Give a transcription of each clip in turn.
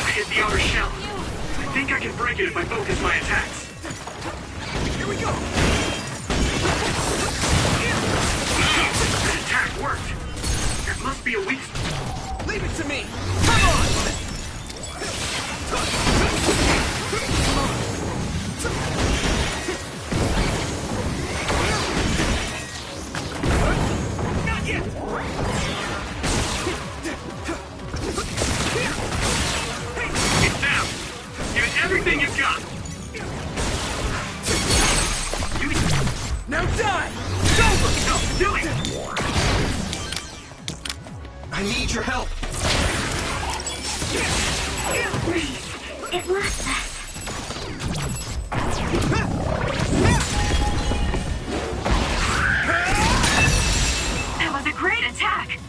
I hit the outer shell. I think I can break it if I focus my attacks. Here we go! That attack worked. That must be a weak spot. Leave it to me! Come on! Not yet! It's down. Give it everything you've got. Now die! It's over! No, do it! I need your help! Please, it lost us. That was a great attack!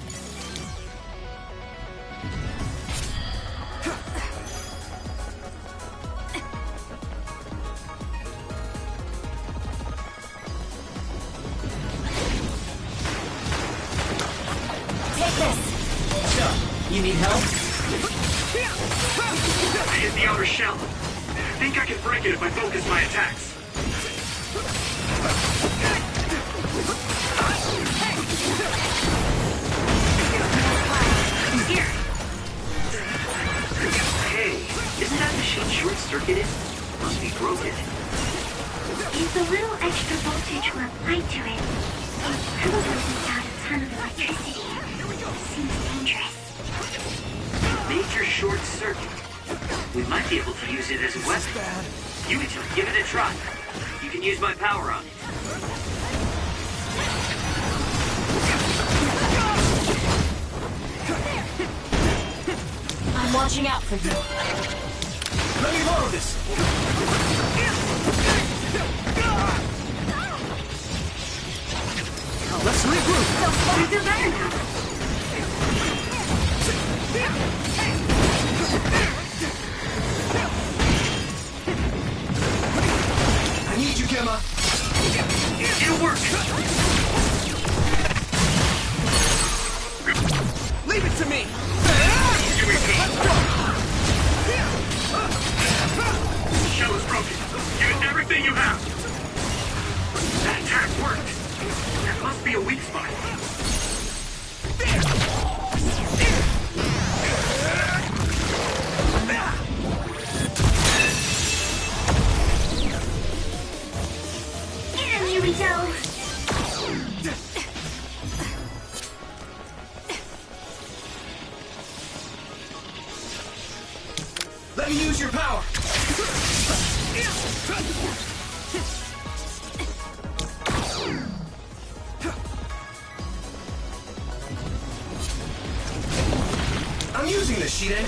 You need help? I hit the outer shell. I think I can break it if I focus my attacks. Here. Hey, isn't that machine short-circuited? Must be broken. If a little extra voltage were applied to it, it probably leaks out a ton of electricity. Seems dangerous. Major short circuit. We might be able to use it as a weapon. Yuito, give it a try. You can use my power on it. I'm watching out for you. Let me borrow this! Now let's regroup! You do better now. I need you, Gemma! It'll work! Leave it to me! The shell is broken. Give it everything you have. That attack worked. That must be a weak spot. Get him, Yuito! Let me use your power! I'm using this, Shiden!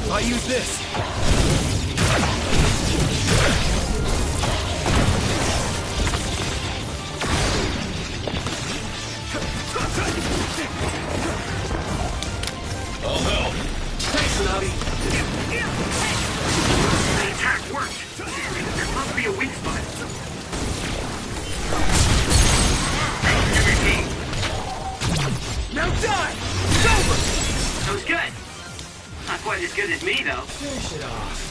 I'll use this. All help. Thanks, Navi. The attack worked. There must be a weak spot. Now die! It's over! That was good. Not quite as good as me, though. Finish it off.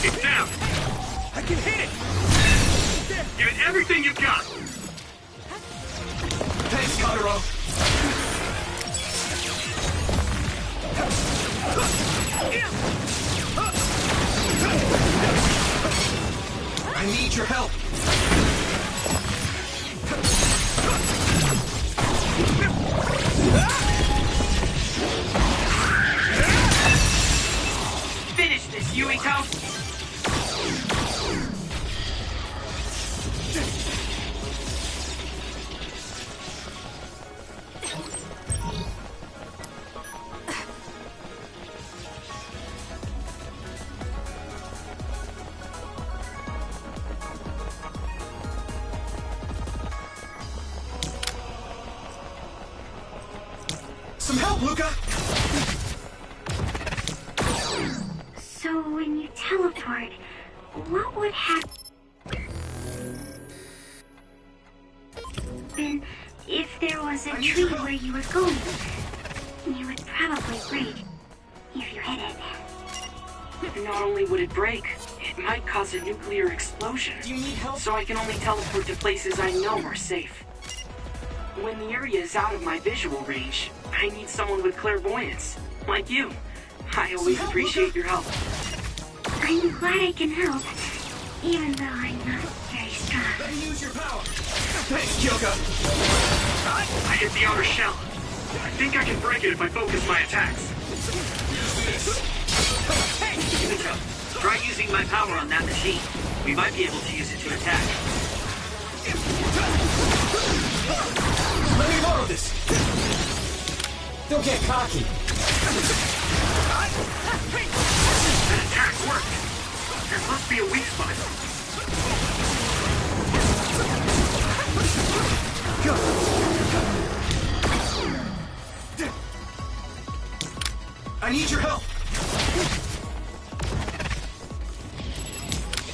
It's down. I can hit it! Give it everything you've got. Thanks, Kagero. I need your help. Finish this, Yuito. Some help, Luca! So when you teleport, what would happen if there was a tree where you were going? You would probably break if you hit it. Not only would it break, it might cause a nuclear explosion. Do you need help? So I can only teleport to places I know are safe. When the area is out of my visual range, I need someone with clairvoyance, like you. I always appreciate your help. I'm glad I can help, even though I'm not very strong. Let me use your power! Thanks, Kyoka! I hit the outer shell. I think I can break it if I focus my attacks. Yuito, try using my power on that machine. We might be able to use it to attack. Let me borrow this! Don't get cocky. That attack worked. There must be a weak spot. I need your help!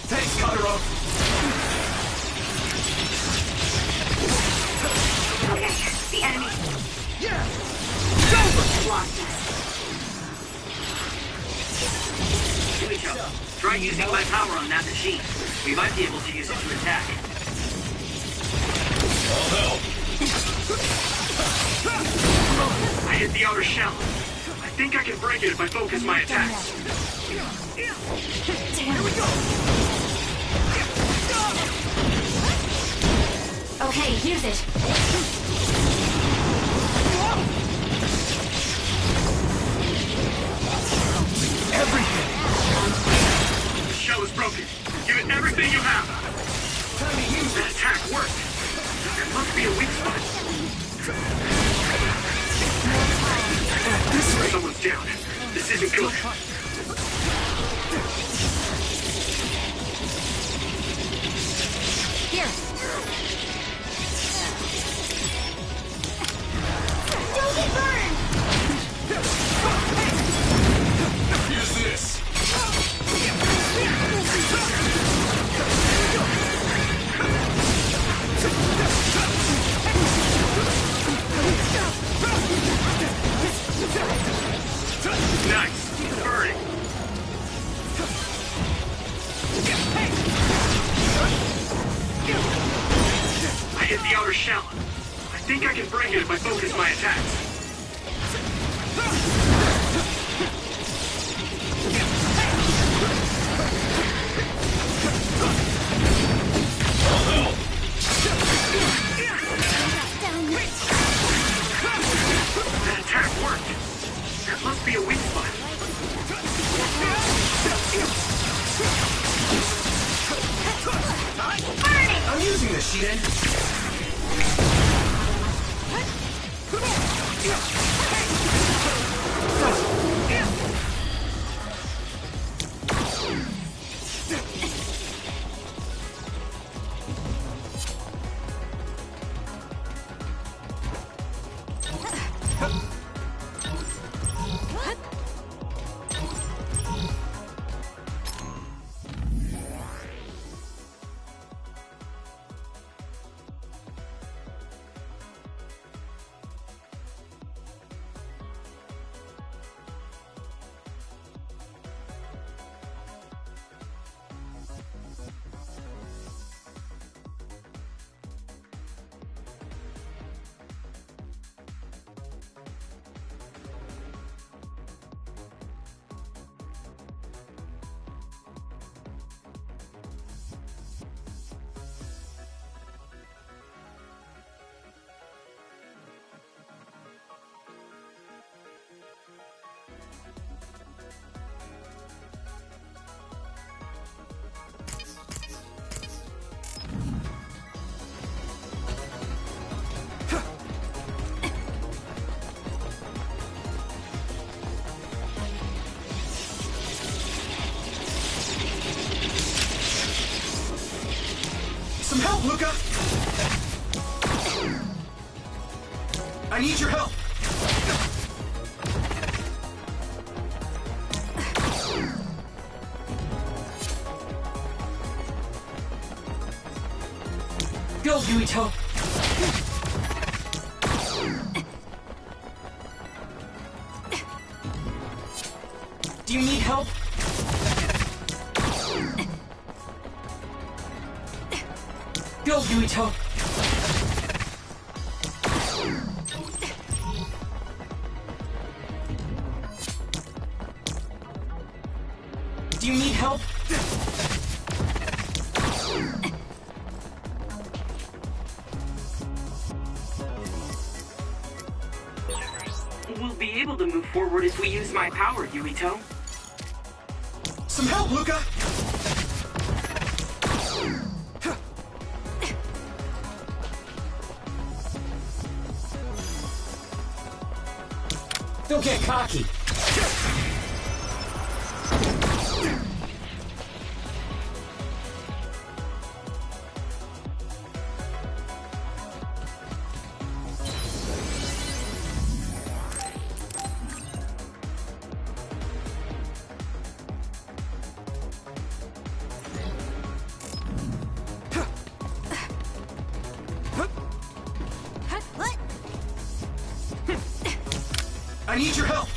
Thanks, Kagero! Okay, the enemy Yeah! lost us. Yuito, try using my power on that machine. We might be able to use it to attack. I'll help! I hit the outer shell. I think I can break it if I focus my attacks. Damn. Okay, use it. Everything! The shell is broken. Give it everything you have. Time to use That it! attack worked. There must be a weak spot. This way! Someone's down. This isn't good. Here. Don't get burned! Use this! Nice. Burning. I hit the outer shell. I think I can break it if I focus my attacks. I'll help! That attack worked. There must be a weak spot. I'm using this, Shiden! Some help, Luca! I need your help! Yuito. Do you need help? Go, Yuito. Do you need help? We'll be able to move forward if we use my power, Yuito. Some help, Luca! Don't get cocky. I need your help!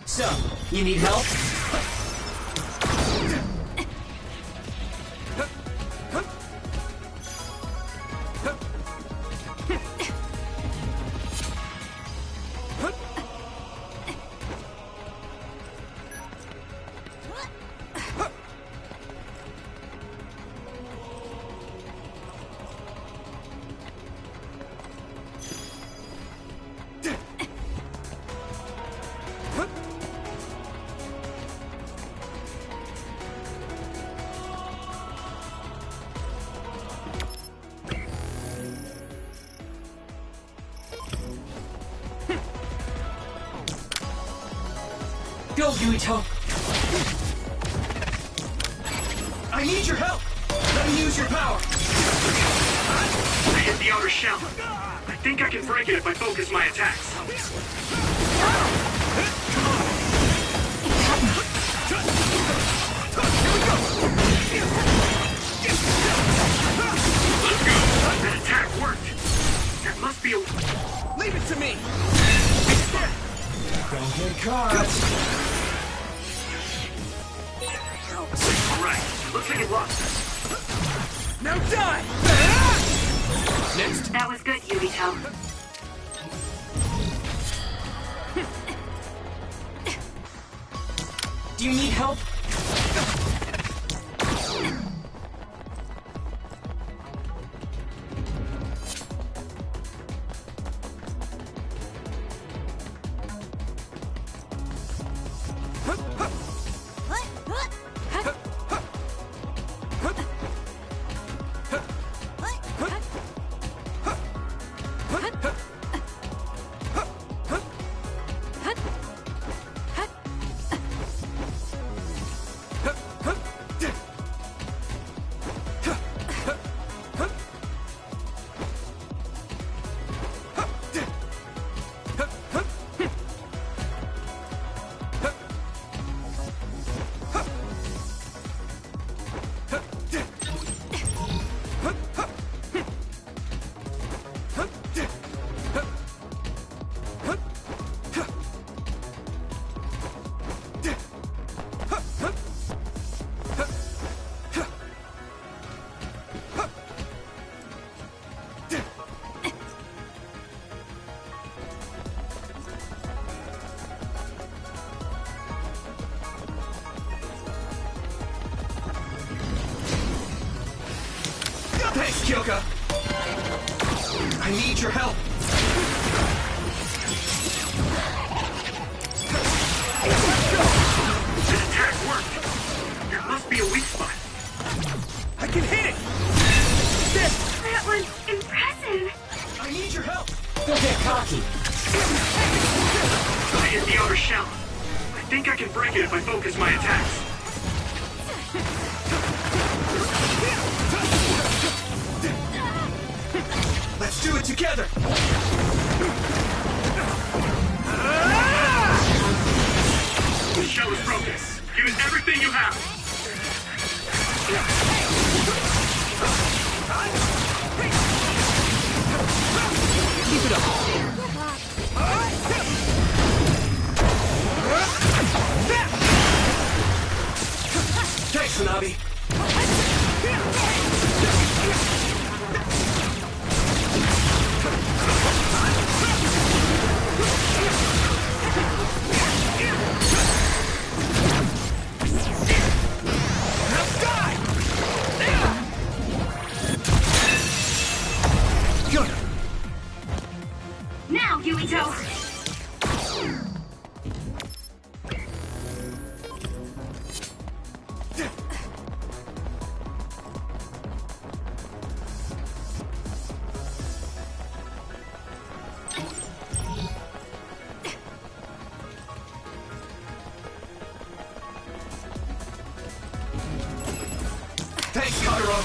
So, you need help? Go, Yuito! I need your help! Let me use your power! I hit the outer shell. I think I can break it if I focus my attacks. Let's go! That attack worked! That must be a... Leave it to me! Don't get caught! Alright, looks like it lost us. Now die! Next. That was good, Yuito. Do you need help? Thanks, Kyoka! I need your help! That attack worked! There must be a weak spot. I can hit it! That was impressive. I need your help! Don't get cocky. I hit the outer shell. I think I can break it if I focus my attacks. Let's do it together! The shell is broken. Give it everything you have. Kagero!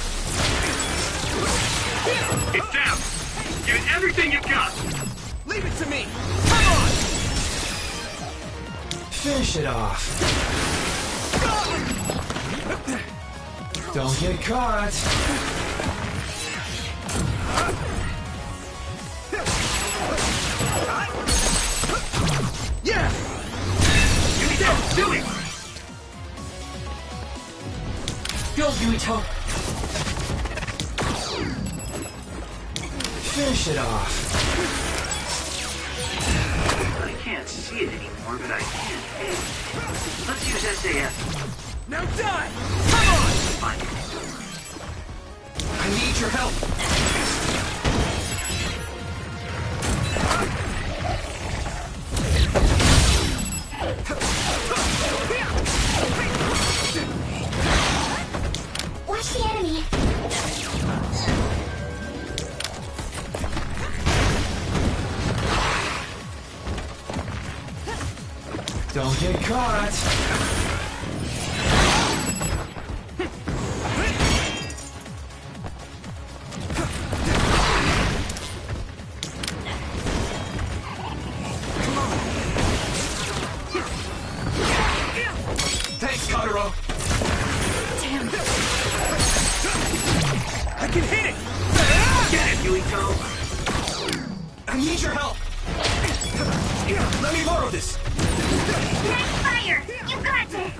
It's down. Give it everything you've got. Leave it to me! Come on! Finish it off. Don't get caught. Yeah! Yuito, do it! Go, Yuito. Finish it off. I can't see it anymore, but I can. Hey, let's use SAS. Now die! Come on! Fine. I need your help! Watch the enemy. Don't get caught. Thanks, Kagero! Damn. I can hit it! Get it, Yuito. I need your help! Let me borrow this! Nice fire! You got this!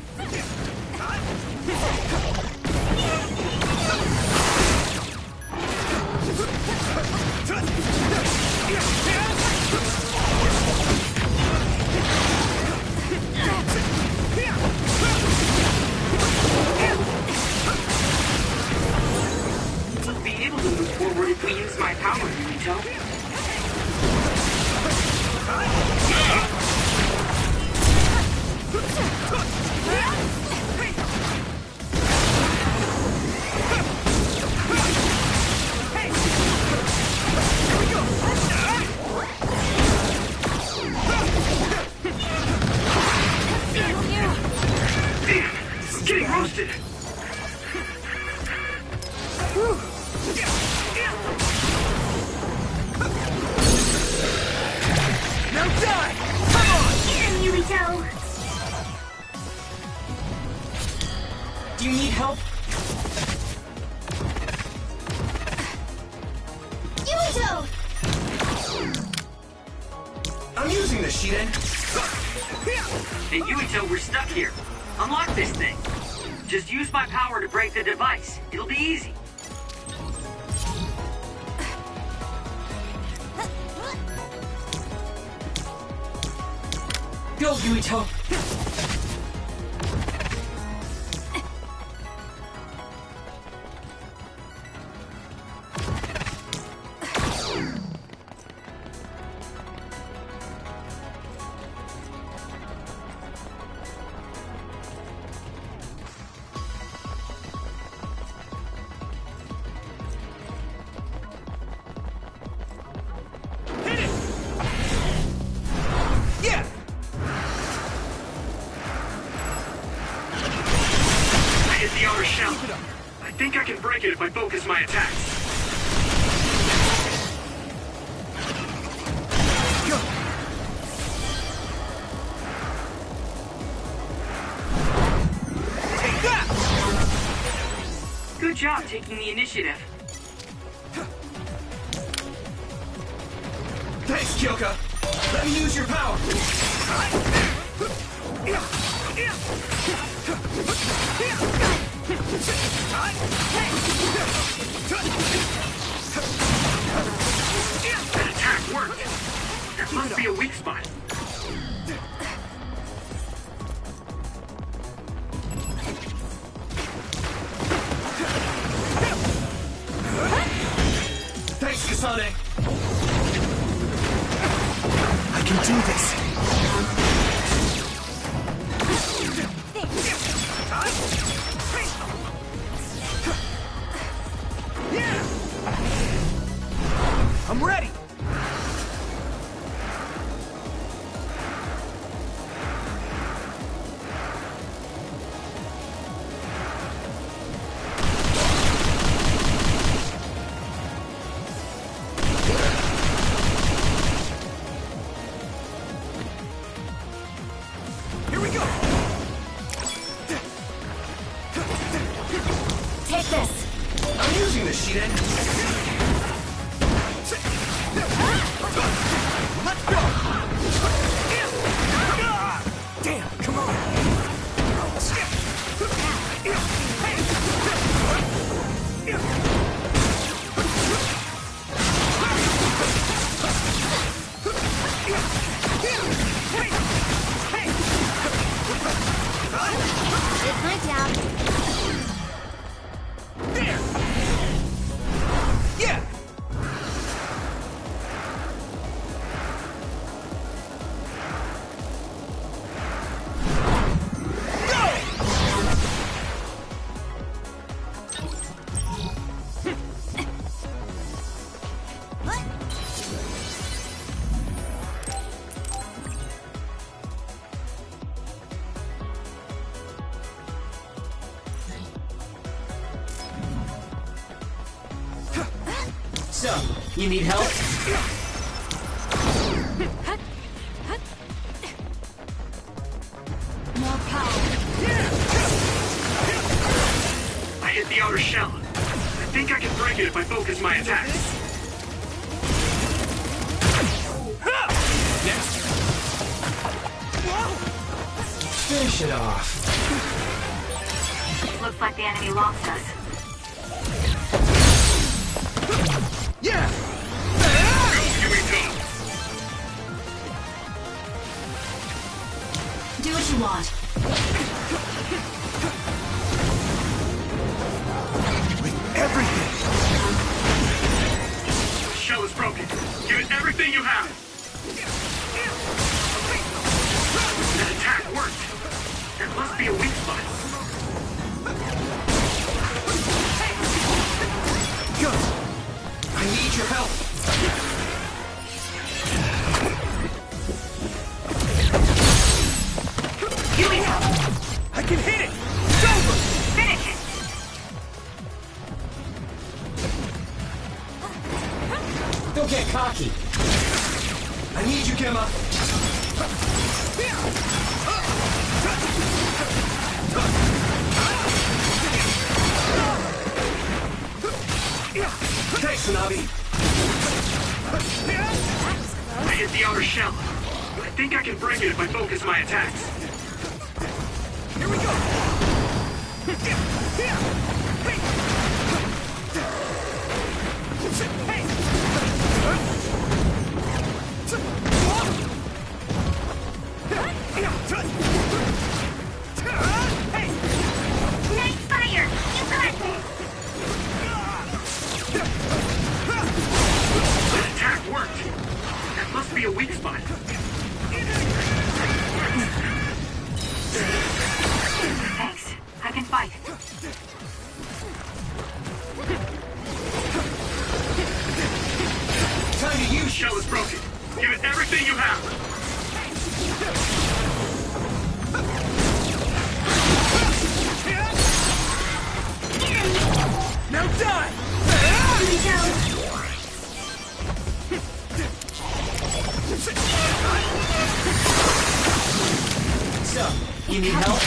We'll be able to move forward if we use my power, Yuito. Damn, it's getting roasted. Now die! Come on! Get him, Yuito! Do you need help? Yuito! I'm using this, Shiden! Hey, Yuito, we're stuck here. Unlock this thing. Just use my power to break the device. It'll be easy. Go, Yuito. Hit it! Yeah! I hit the outer shell. I think I can break it if I focus my attacks. Take that! Good job taking the initiative. Thanks, Kyoka! Let me use your power! That attack worked. There must be a weak spot. Thanks, Kasane! I can do this! I'm ready! So, you need help? More power. I hit the outer shell. I think I can break it if I focus my attacks. Next. Finish it off. Looks like the enemy lost us. Yeah! Yuito! Do what you want. With everything! The shell is broken. Give it everything you have. That attack worked. That must be a weak spot. Good! I need your help! Yuito! I can hit it! It's over! Finish it! Don't get cocky. I need you, Gemma! Thanks, Tsunabi! I hit the outer shell. I think I can break it if I focus my attacks. Here we go! Nice fire! You got this! That attack worked. That must be a weak spot. Thanks. I can fight. Time to The use shell is broken. Give it everything you have. Now die! So, you need help?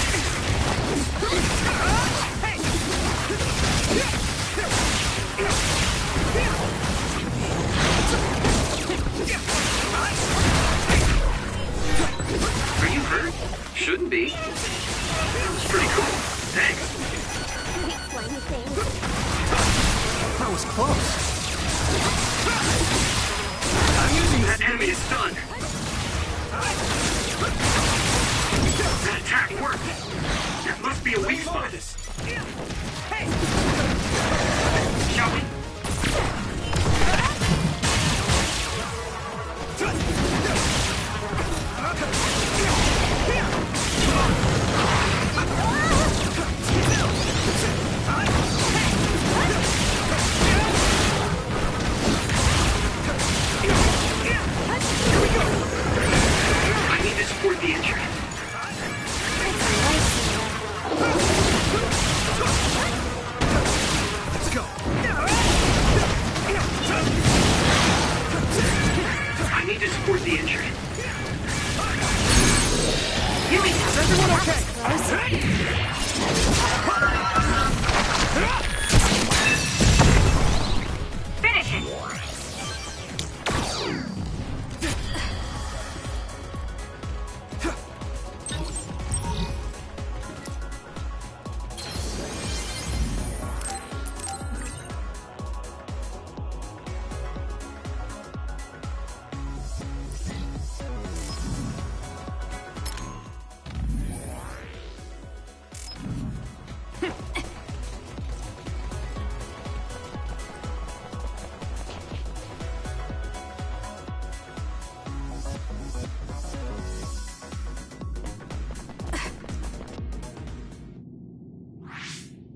Are you hurt? Shouldn't be. It's pretty cool. Thanks. That was close. I'm using That this. enemy is stunned. That attack worked. That must be a weak spot. Shall we? I need to support the injured. Let's go. I need to support the injured. Is everyone okay? Finish it!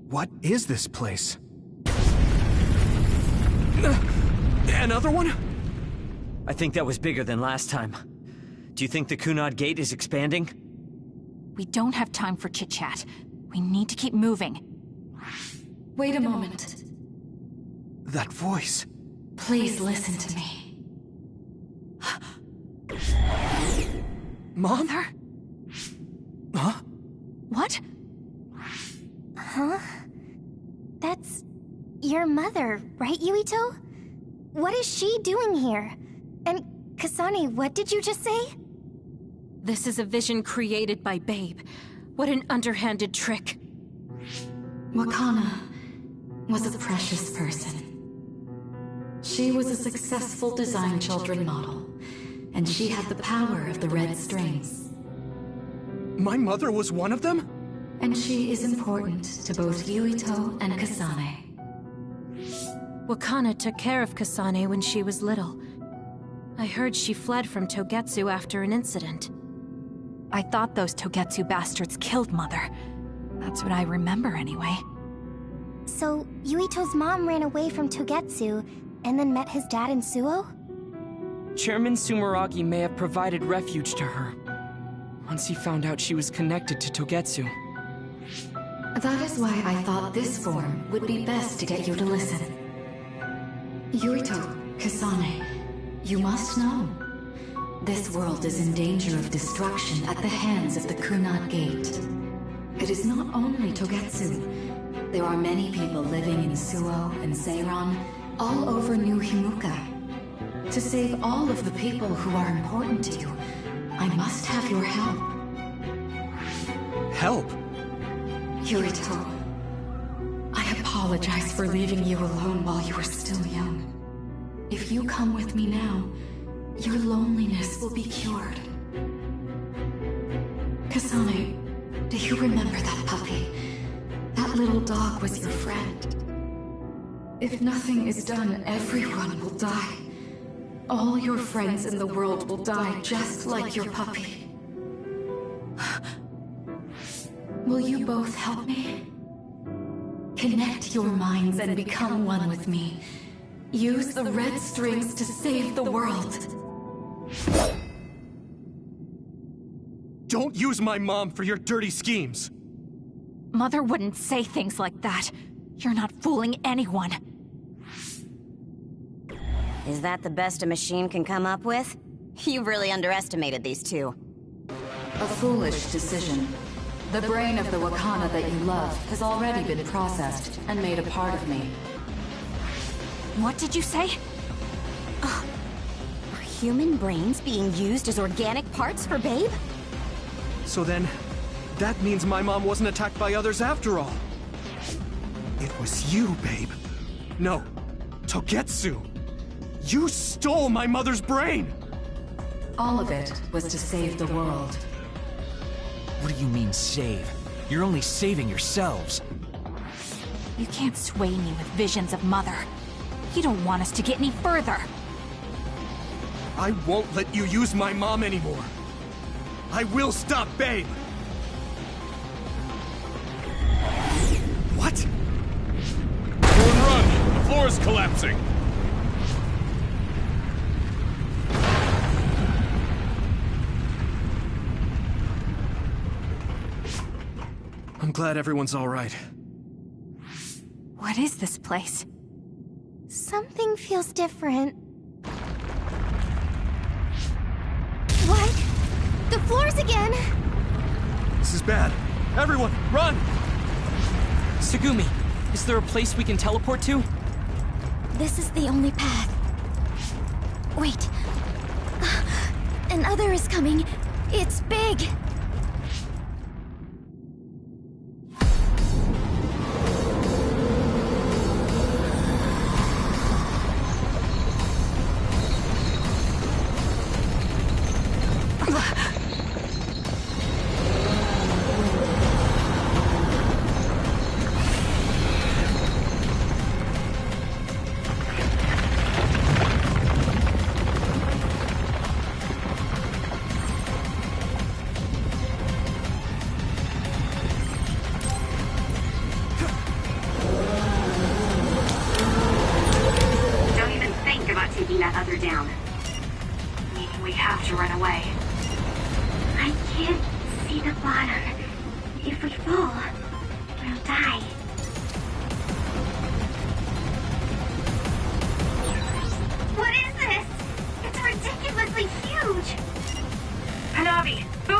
What is this place? Another one? I think that was bigger than last time. Do you think the Kunad Gate is expanding? We don't have time for chit-chat. We need to keep moving. Wait a moment. That voice. Please listen to me. Mom? Mother? Huh? What? Huh? That's your mother, right, Yuito? What is she doing here? And Kasane, what did you just say? This is a vision created by Babe. What an underhanded trick. Wakana was a precious person. She was a successful design children model, and she had the power of the red strings. My mother was one of them? And she is important to both Yuito and Kasane. Wakana took care of Kasane when she was little. I heard she fled from Togetsu after an incident. I thought those Togetsu bastards killed Mother. That's what I remember anyway. So, Yuito's mom ran away from Togetsu, and then met his dad in Suo? Chairman Sumeragi may have provided refuge to her, once he found out she was connected to Togetsu. That is why I thought this form would be best to get you to listen. Yuito, Kasane, you must know. This world is in danger of destruction at the hands of the Kunad Gate. It is not only Togetsu. There are many people living in Suo and Seiron, all over New Himuka. To save all of the people who are important to you, I must have your help. Help? Yuito, I apologize for leaving you alone while you were still young. If you come with me now, your loneliness will be cured. Kasane, do you remember that puppy? That little dog was your friend. If nothing is done, everyone will die. All your friends in the world will die just like your puppy. Will you both help me? Connect your minds and become one with me. Use the red strings to save the world. Don't use my mom for your dirty schemes! Mother wouldn't say things like that. You're not fooling anyone. Is that the best a machine can come up with? You really underestimated these two. A foolish decision. The brain of the Wakana that you love has already been processed and made a part of me. What did you say? Are human brains being used as organic parts for Babe? So then, that means my mom wasn't attacked by others after all. It was you, Babe. No, Togetsu. You stole my mother's brain! All of it was to save the world. What do you mean, save? You're only saving yourselves. You can't sway me with visions of Mother. You don't want us to get any further. I won't let you use my mom anymore. I will stop Babe! What? Everyone run! The floor is collapsing! I'm glad everyone's all right. What is this place? Something feels different. What? The floors again! This is bad. Everyone, run! Tsugumi, is there a place we can teleport to? This is the only path. Wait. Another is coming. It's big.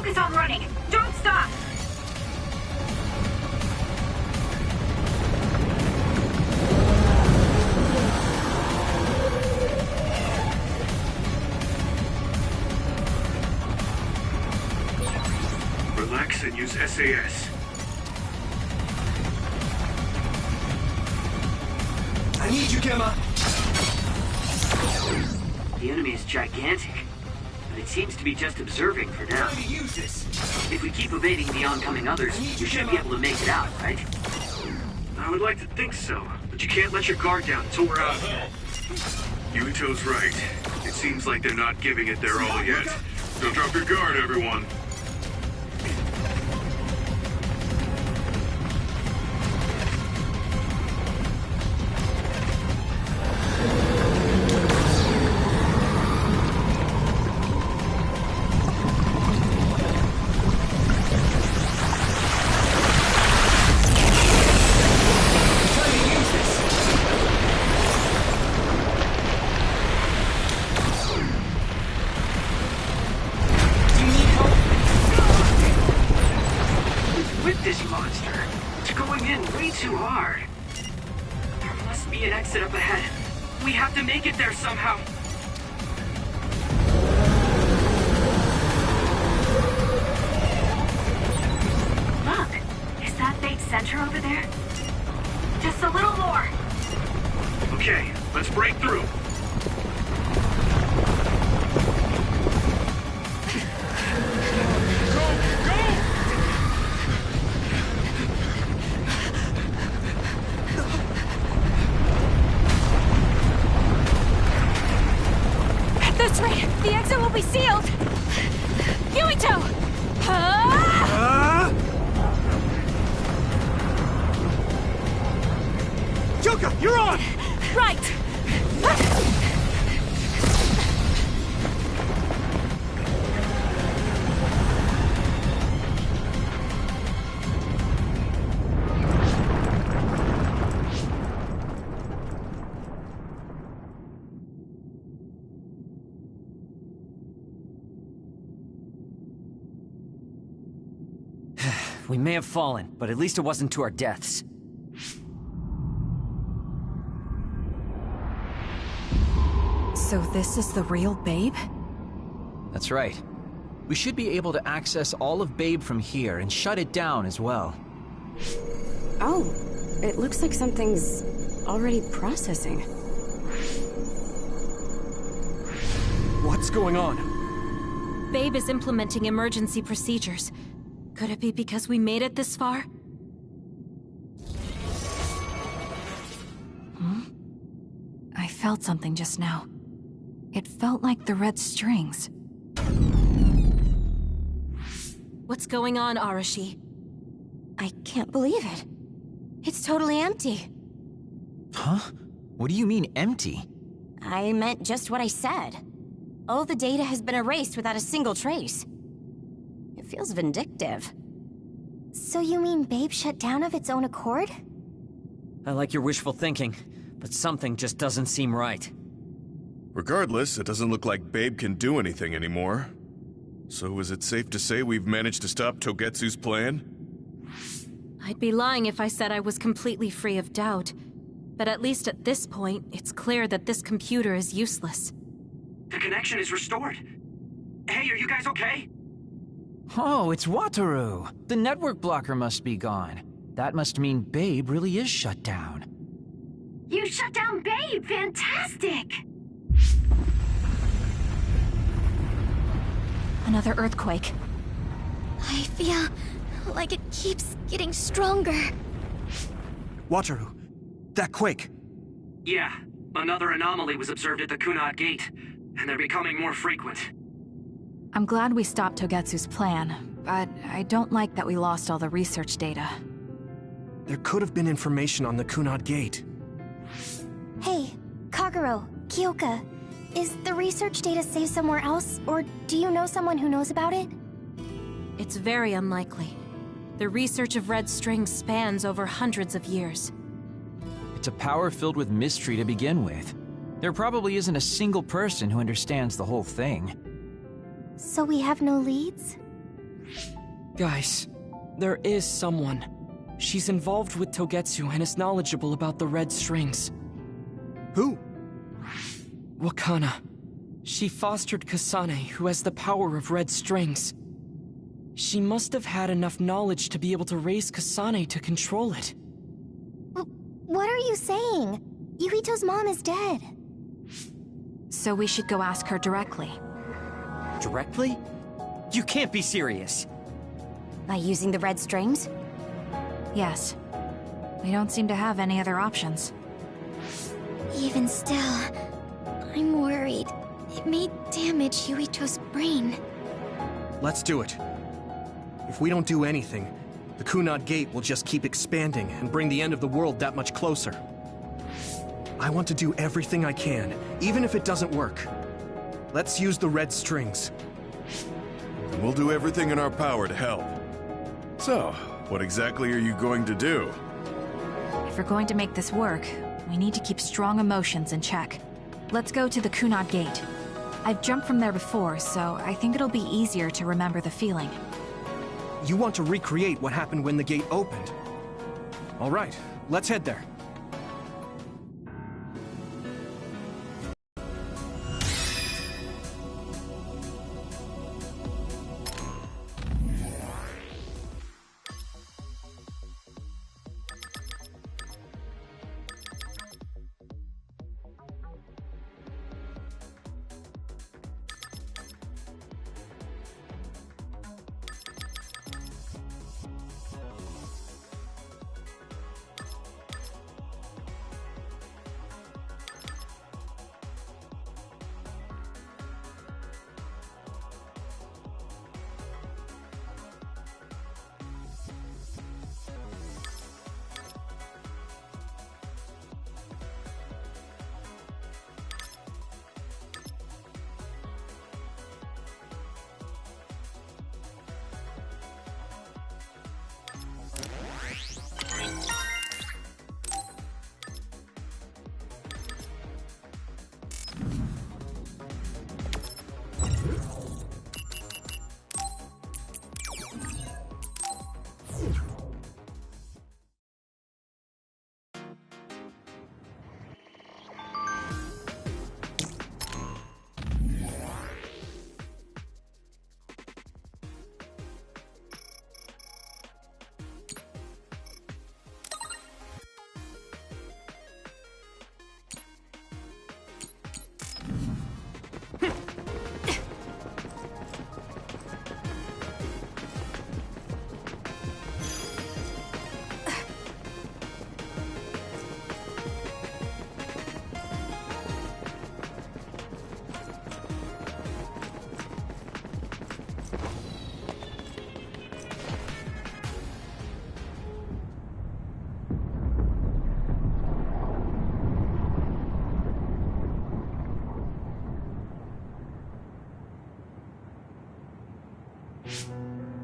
Focus on running. Don't stop. Relax and use SAS. I need you, Gemma! The enemy is gigantic, but it seems to be just observing for now. If we keep evading the oncoming others, we should be able to make it out, right? I would like to think so, but you can't let your guard down until we're out of here. Yuito's right. It seems like they're not giving it their all yet. Don't drop your guard, everyone. We may have fallen, but at least it wasn't to our deaths. So this is the real Babe? That's right. We should be able to access all of Babe from here and shut it down as well. Oh, it looks like something's already processing. What's going on? Babe is implementing emergency procedures. Could it be because we made it this far? I felt something just now. It felt like the red strings. What's going on, Arashi? I can't believe it. It's totally empty. Huh? What do you mean, empty? I meant just what I said. All the data has been erased without a single trace. It feels vindictive. So you mean Babe shut down of its own accord? I like your wishful thinking, but something just doesn't seem right. Regardless, it doesn't look like Babe can do anything anymore. So is it safe to say we've managed to stop Togetsu's plan? I'd be lying if I said I was completely free of doubt. But at least at this point, it's clear that this computer is useless. The connection is restored. Hey, are you guys okay? Oh, it's Wataru! The network blocker must be gone. That must mean Babe really is shut down. You shut down Babe! Fantastic! Another earthquake. I feel like it keeps getting stronger. Wataru, that quake. Yeah, another anomaly was observed at the Kunad Gate, and they're becoming more frequent. I'm glad we stopped Togetsu's plan, but I don't like that we lost all the research data. There could have been information on the Kunad Gate. Hey, Kagero, Kyoka, is the research data saved somewhere else, or do you know someone who knows about it? It's very unlikely. The research of red strings spans over hundreds of years. It's a power filled with mystery to begin with. There probably isn't a single person who understands the whole thing. So we have no leads? Guys, there is someone. She's involved with Togetsu and is knowledgeable about the red strings. Who? Wakana. She fostered Kasane, who has the power of red strings. She must have had enough knowledge to be able to raise Kasane to control it. What are you saying? Yuito's mom is dead. So we should go ask her directly. Directly? You can't be serious. By using the red strings? Yes. We don't seem to have any other options. Even still, I'm worried. It may damage Yuito's brain. Let's do it. If we don't do anything, the Kunad Gate will just keep expanding and bring the end of the world that much closer. I want to do everything I can, even if it doesn't work. Let's use the red strings. And we'll do everything in our power to help. So, what exactly are you going to do? If we're going to make this work, we need to keep strong emotions in check. Let's go to the Kunad Gate. I've jumped from there before, so I think it'll be easier to remember the feeling. You want to recreate what happened when the gate opened? All right, let's head there.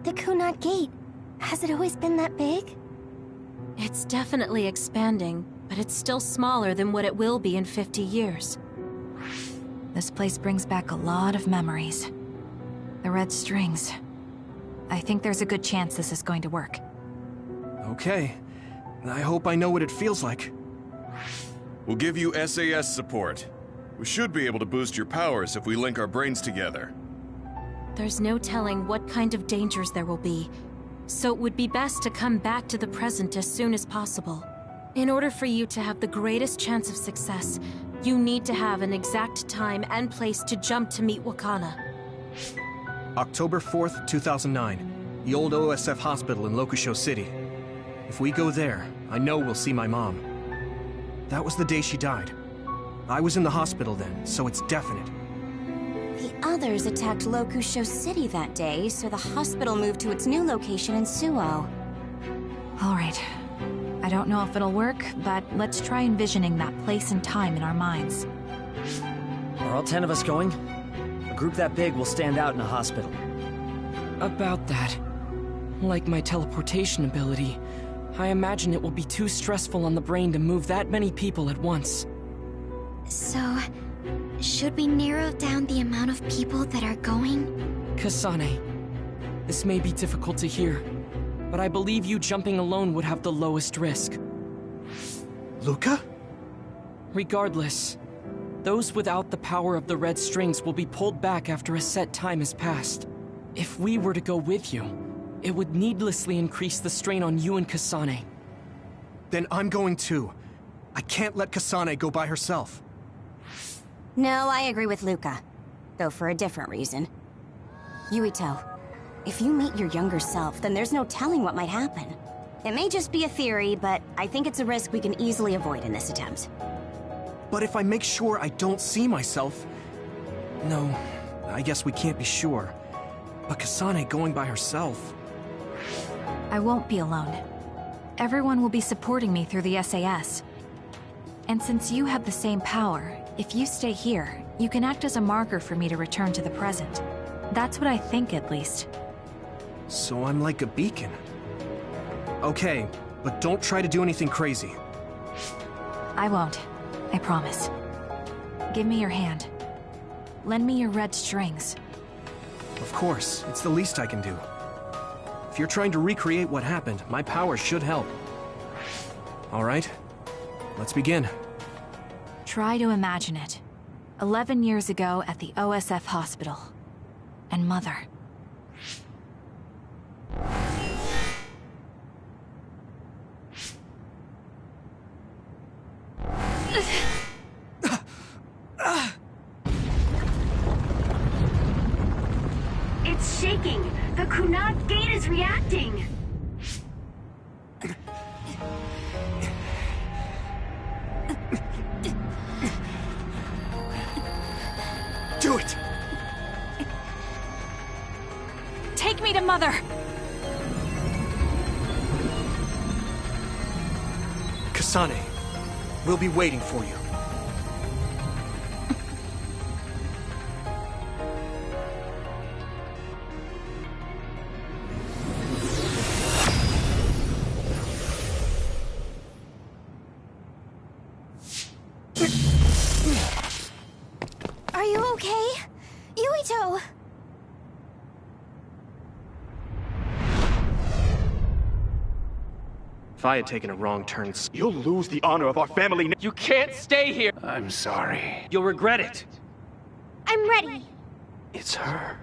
The Kunad Gate. Has it always been that big? It's definitely expanding, but it's still smaller than what it will be in 50 years. This place brings back a lot of memories. The red strings. I think there's a good chance this is going to work. Okay. I hope I know what it feels like. We'll give you SAS support. We should be able to boost your powers if we link our brains together. There's no telling what kind of dangers there will be, so it would be best to come back to the present as soon as possible. In order for you to have the greatest chance of success, you need to have an exact time and place to jump to meet Wakana. October 4th, 2009. The old OSF hospital in Lokusho City. If we go there, I know we'll see my mom. That was the day she died. I was in the hospital then, so it's definite. The others attacked Lokusho City that day, so the hospital moved to its new location in Suo. All right. I don't know if it'll work, but let's try envisioning that place and time in our minds. Are all 10 of us going? A group that big will stand out in a hospital. About that. Like my teleportation ability, I imagine it will be too stressful on the brain to move that many people at once. So, should we narrow down the amount of people that are going? Kasane, This may be difficult to hear, but I believe you jumping alone would have the lowest risk. Luca? Regardless, those without the power of the red strings will be pulled back after a set time has passed. If we were to go with you, it would needlessly increase the strain on you and Kasane. Then I'm going too. I can't let Kasane go by herself. No, I agree with Luca. Though for a different reason. Yuito, if you meet your younger self, then there's no telling what might happen. It may just be a theory, but I think it's a risk we can easily avoid in this attempt. But if I make sure I don't see myself... No, I guess we can't be sure. But Kasane going by herself... I won't be alone. Everyone will be supporting me through the SAS. And since you have the same power, if you stay here, you can act as a marker for me to return to the present. That's what I think, at least. So I'm like a beacon. Okay, but don't try to do anything crazy. I won't. I promise. Give me your hand. Lend me your red strings. Of course, it's the least I can do. If you're trying to recreate what happened, my power should help. All right, let's begin. Try to imagine it. 11 years ago at the OSF hospital. And Mother. It's shaking. The Kunad gate is reacting. Do it! Take me to Mother! Kasane, we'll be waiting for you. Are you okay? Yuito! If I had taken a wrong turn... You'll lose the honor of our family. You can't stay here! I'm sorry. You'll regret it. I'm ready. It's her.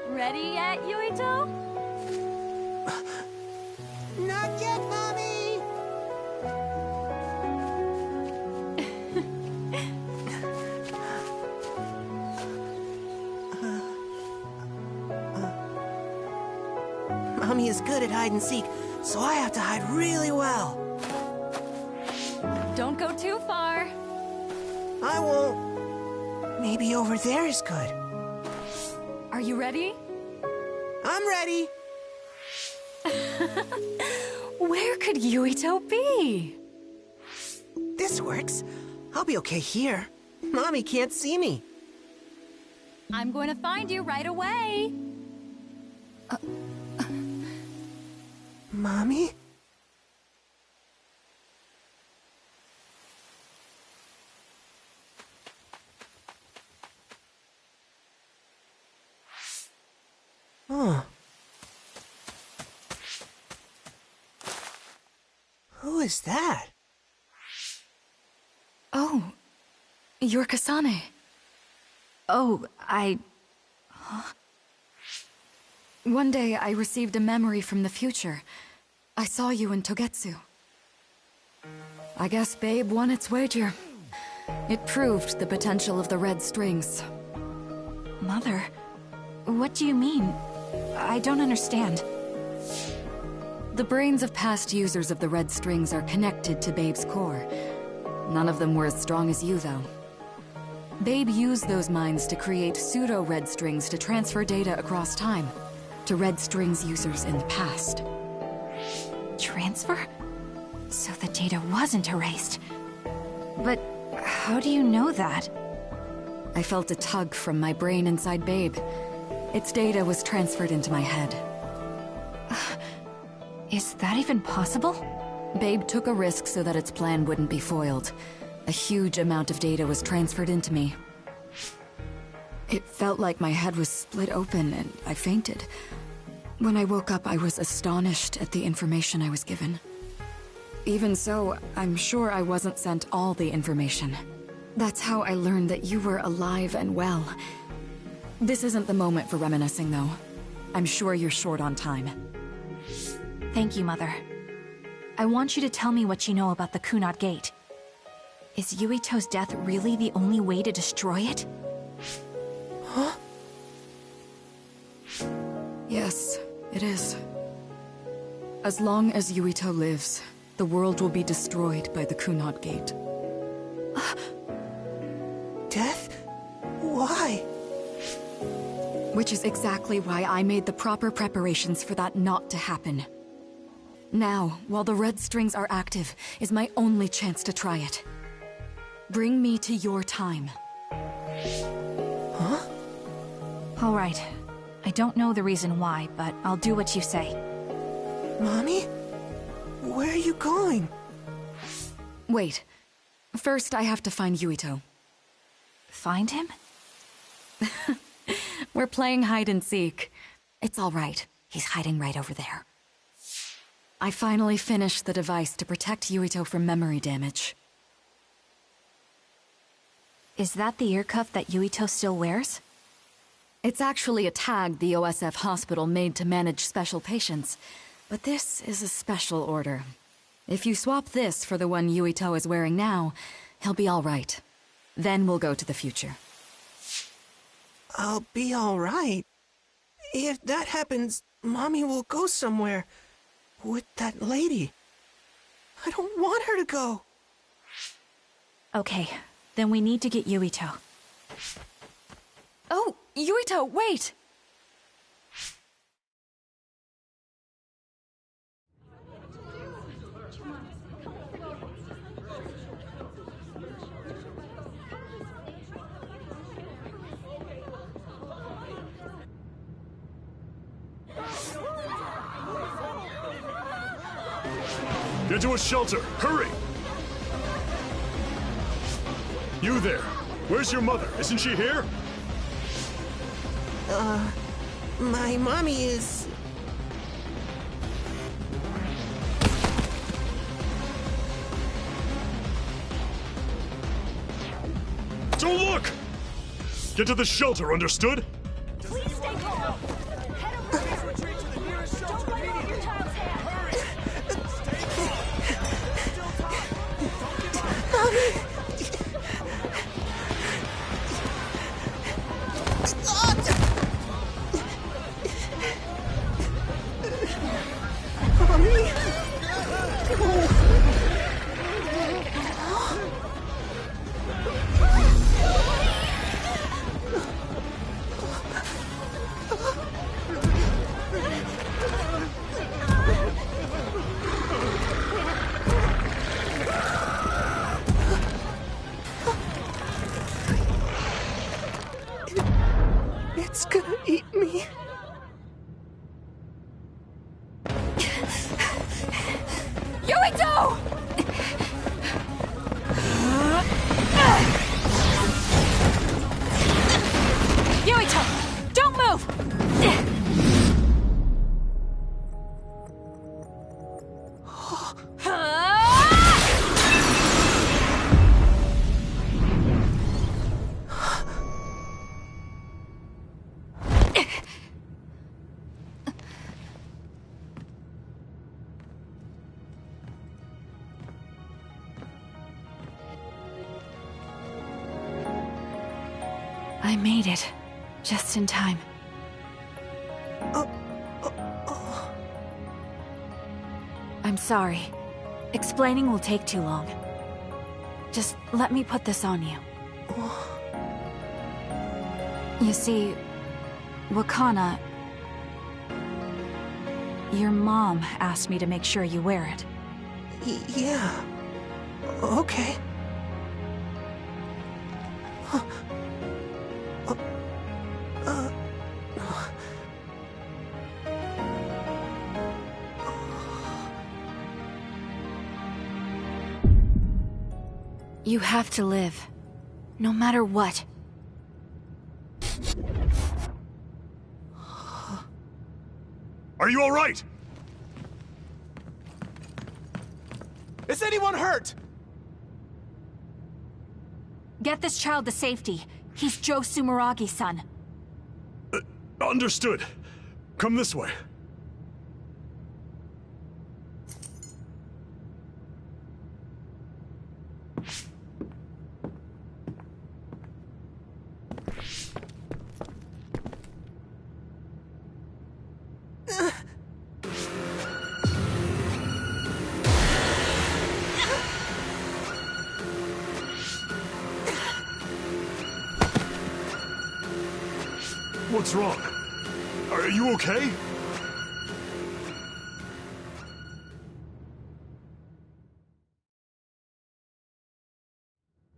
Ready yet, Yuito? Not yet, Mommy! Mommy is good at hide and seek, so I have to hide really well. Don't go too far. I won't. Maybe over there is good. Are you ready? I'm ready. Where could Yuito be? This works. I'll be okay here. Mommy can't see me. I'm going to find you right away. Mommy? Huh. Who is that? Oh, you're Kasane. Oh, Huh? One day I received a memory from the future. I saw you in Togetsu. I guess Babe won its wager. It proved the potential of the red strings. Mother, what do you mean? I don't understand. The brains of past users of the red strings are connected to Babe's core. None of them were as strong as you, though. Babe used those minds to create pseudo-red strings to transfer data across time to red strings users in the past. Transfer? So the data wasn't erased. But how do you know that? I felt a tug from my brain inside Babe. Its data was transferred into my head. Is that even possible? Babe took a risk so that its plan wouldn't be foiled. A huge amount of data was transferred into me. It felt like my head was split open and I fainted. When I woke up, I was astonished at the information I was given. Even so, I'm sure I wasn't sent all the information. That's how I learned that you were alive and well. This isn't the moment for reminiscing, though. I'm sure you're short on time. Thank you, Mother. I want you to tell me what you know about the Kunad Gate. Is Yuito's death really the only way to destroy it? Huh? Yes, it is. As long as Yuito lives, the world will be destroyed by the Kunad Gate. Death? Why? Which is exactly why I made the proper preparations for that not to happen. Now, while the red strings are active, is my only chance to try it. Bring me to your time. Huh? All right. I don't know the reason why, but I'll do what you say. Mommy? Where are you going? Wait. First, I have to find Yuito. Find him? We're playing hide and seek. It's all right. He's hiding right over there. I finally finished the device to protect Yuito from memory damage. Is that the ear cuff that Yuito still wears? It's actually a tag the OSF hospital made to manage special patients. But this is a special order. If you swap this for the one Yuito is wearing now, he'll be all right. Then we'll go to the future. I'll be all right. If that happens, Mommy will go somewhere. With that lady. I don't want her to go. Okay, then we need to get Yuito. Oh, Yuito, wait! Get to a shelter! Hurry! You there! Where's your mother? Isn't she here? My mommy is... Don't look! Get to the shelter, understood? Please stay calm. Head over here. Retreat to the nearest shelter. Don't let off your child's hand. Hurry. Stay calm. Still time. Don't give up. Mommy! It's gonna eat me. Yuito! Yuito! Don't move! I made it. Just in time. I'm sorry. Explaining will take too long. Just let me put this on you. You see, Wakana... Your mom asked me to make sure you wear it. Yeah. Okay. You have to live. No matter what. Are you all right? Is anyone hurt? Get this child to safety. He's Joe Sumeragi's son. Understood. Come this way. What's wrong? Are you okay?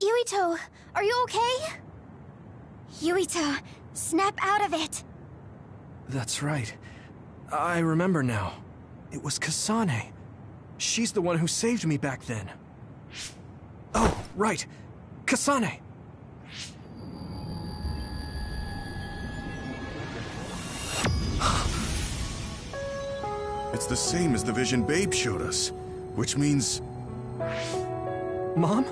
Yuito, are you okay? Yuito, snap out of it! That's right. I remember now. It was Kasane. She's the one who saved me back then. Oh, right. Kasane! It's the same as the vision Babe showed us, which means... Mom?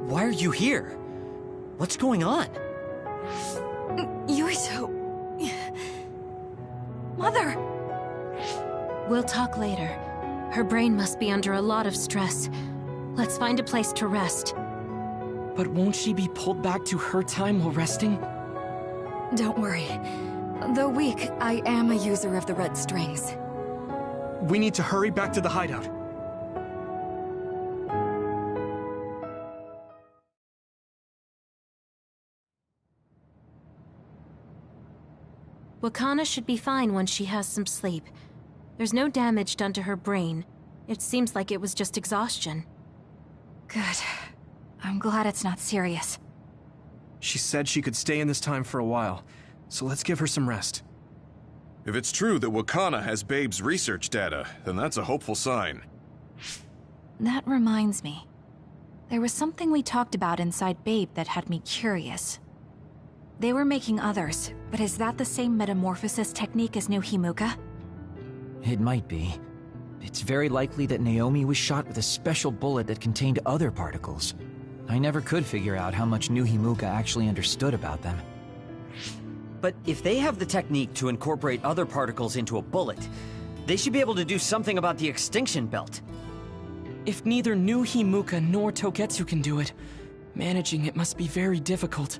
Why are you here? What's going on? Yuito... Mother! We'll talk later. Her brain must be under a lot of stress. Let's find a place to rest. But won't she be pulled back to her time while resting? Don't worry. Though weak, I am a user of the red strings. We need to hurry back to the hideout. Wakana should be fine once she has some sleep. There's no damage done to her brain. It seems like it was just exhaustion. Good. I'm glad it's not serious. She said she could stay in this time for a while, so let's give her some rest. If it's true that Wakana has Babe's research data, then that's a hopeful sign. That reminds me. There was something we talked about inside Babe that had me curious. They were making others, but is that the same metamorphosis technique as New Himuka? It might be. It's very likely that Naomi was shot with a special bullet that contained other particles. I never could figure out how much New Himuka actually understood about them. But if they have the technique to incorporate other particles into a bullet, they should be able to do something about the extinction belt. If neither New Himuka nor Togetsu can do it, managing it must be very difficult.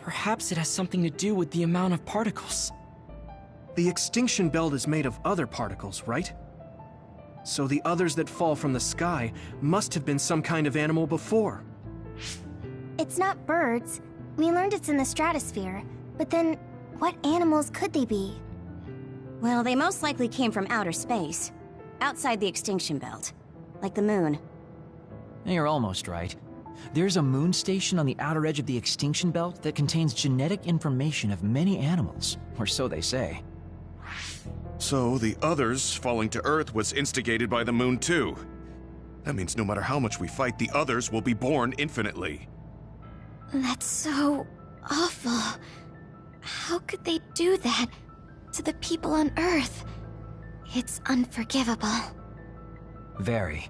Perhaps it has something to do with the amount of particles. The extinction belt is made of other particles, right? So the others that fall from the sky must have been some kind of animal before. It's not birds. We learned it's in the stratosphere. But then, what animals could they be? Well, they most likely came from outer space. Outside the extinction belt. Like the moon. You're almost right. There's a moon station on the outer edge of the extinction belt that contains genetic information of many animals, or so they say. So the others falling to Earth was instigated by the moon too. That means no matter how much we fight, the others will be born infinitely. That's so awful. How could they do that to the people on Earth? It's unforgivable. Very.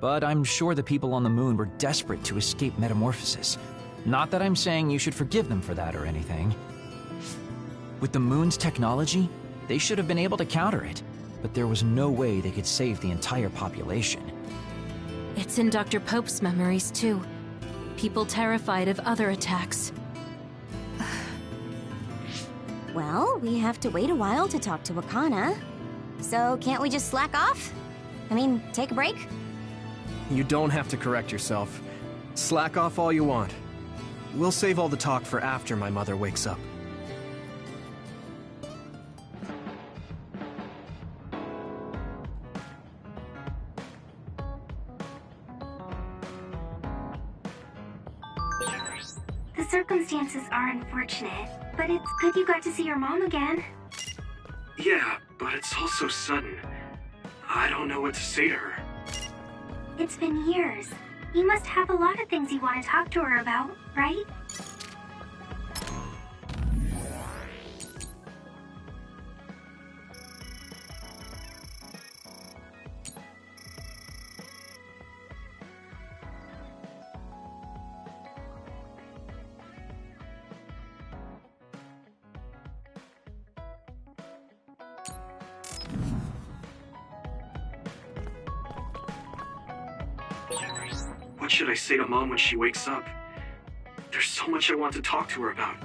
But I'm sure the people on the moon were desperate to escape metamorphosis. Not that I'm saying you should forgive them for that or anything. With the moon's technology, they should have been able to counter it, but there was no way they could save the entire population. It's in Dr. Pope's memories, too. People terrified of other attacks. Well, we have to wait a while to talk to Wakana. So can't we just slack off? I mean, take a break? You don't have to correct yourself. Slack off all you want. We'll save all the talk for after my mother wakes up. The circumstances are unfortunate, but it's good you got to see your mom again. Yeah, but it's all so sudden. I don't know what to say to her. It's been years. You must have a lot of things you want to talk to her about, right? What should I say to Mom when she wakes up? There's so much I want to talk to her about.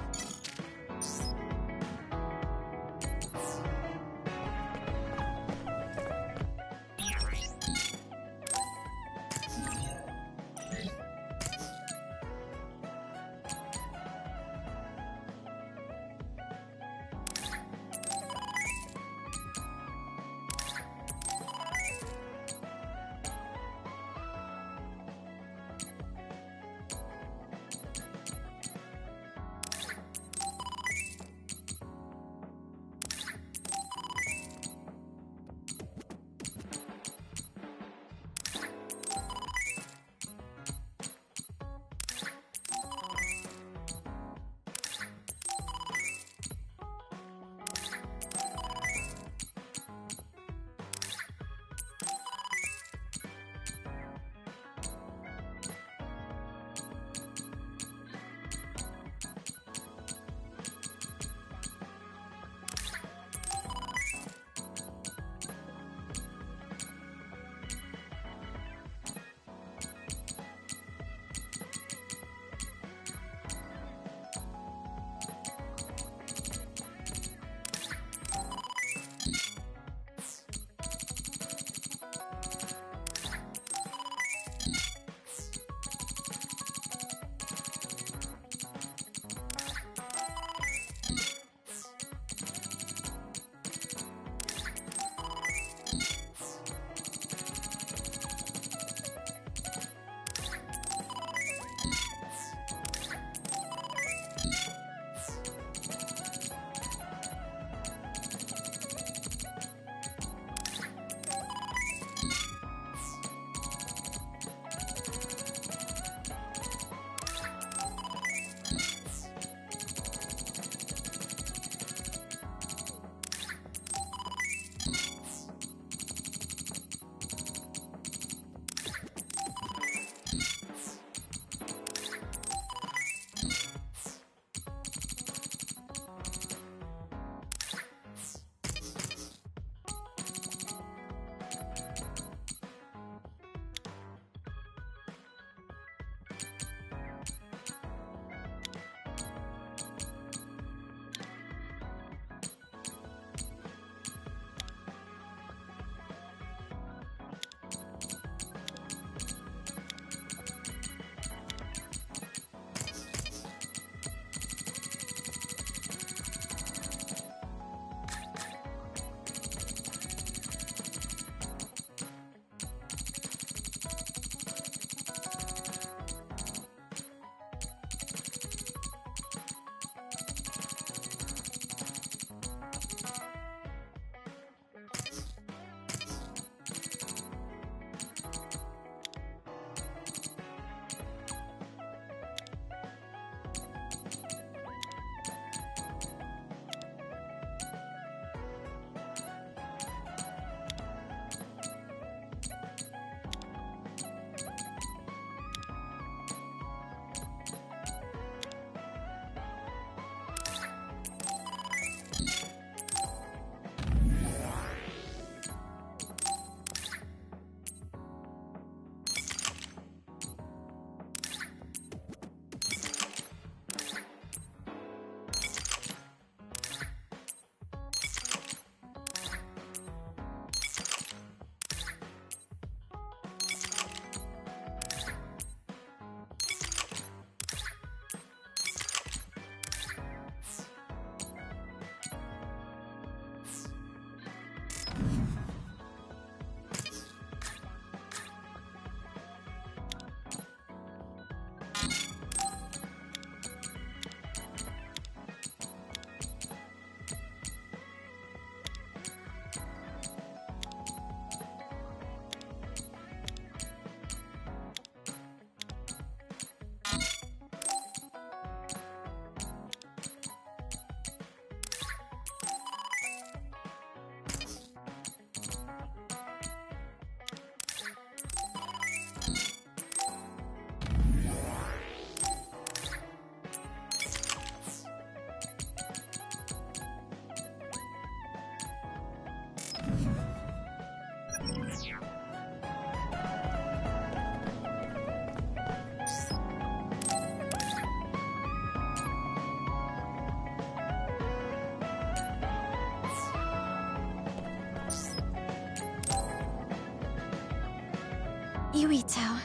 Yuito,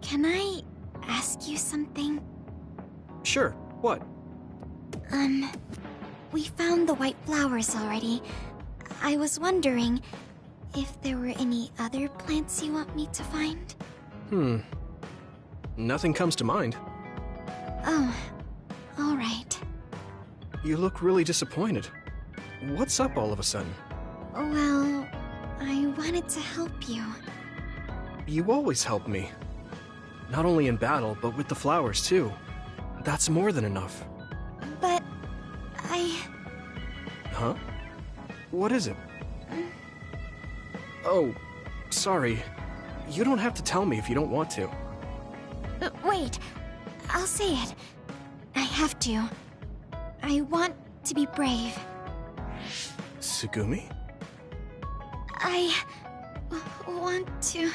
can I ask you something? Sure, what? We found the white flowers already. I was wondering if there were any other plants you want me to find? Nothing comes to mind. Oh, alright. You look really disappointed. What's up all of a sudden? Well, I wanted to help you. You always help me. Not only in battle, but with the flowers too. That's more than enough. But Huh? What is it? Oh, sorry. You don't have to tell me if you don't want to. Wait, I'll say it. I have to. I want to be brave. Tsugumi? I want to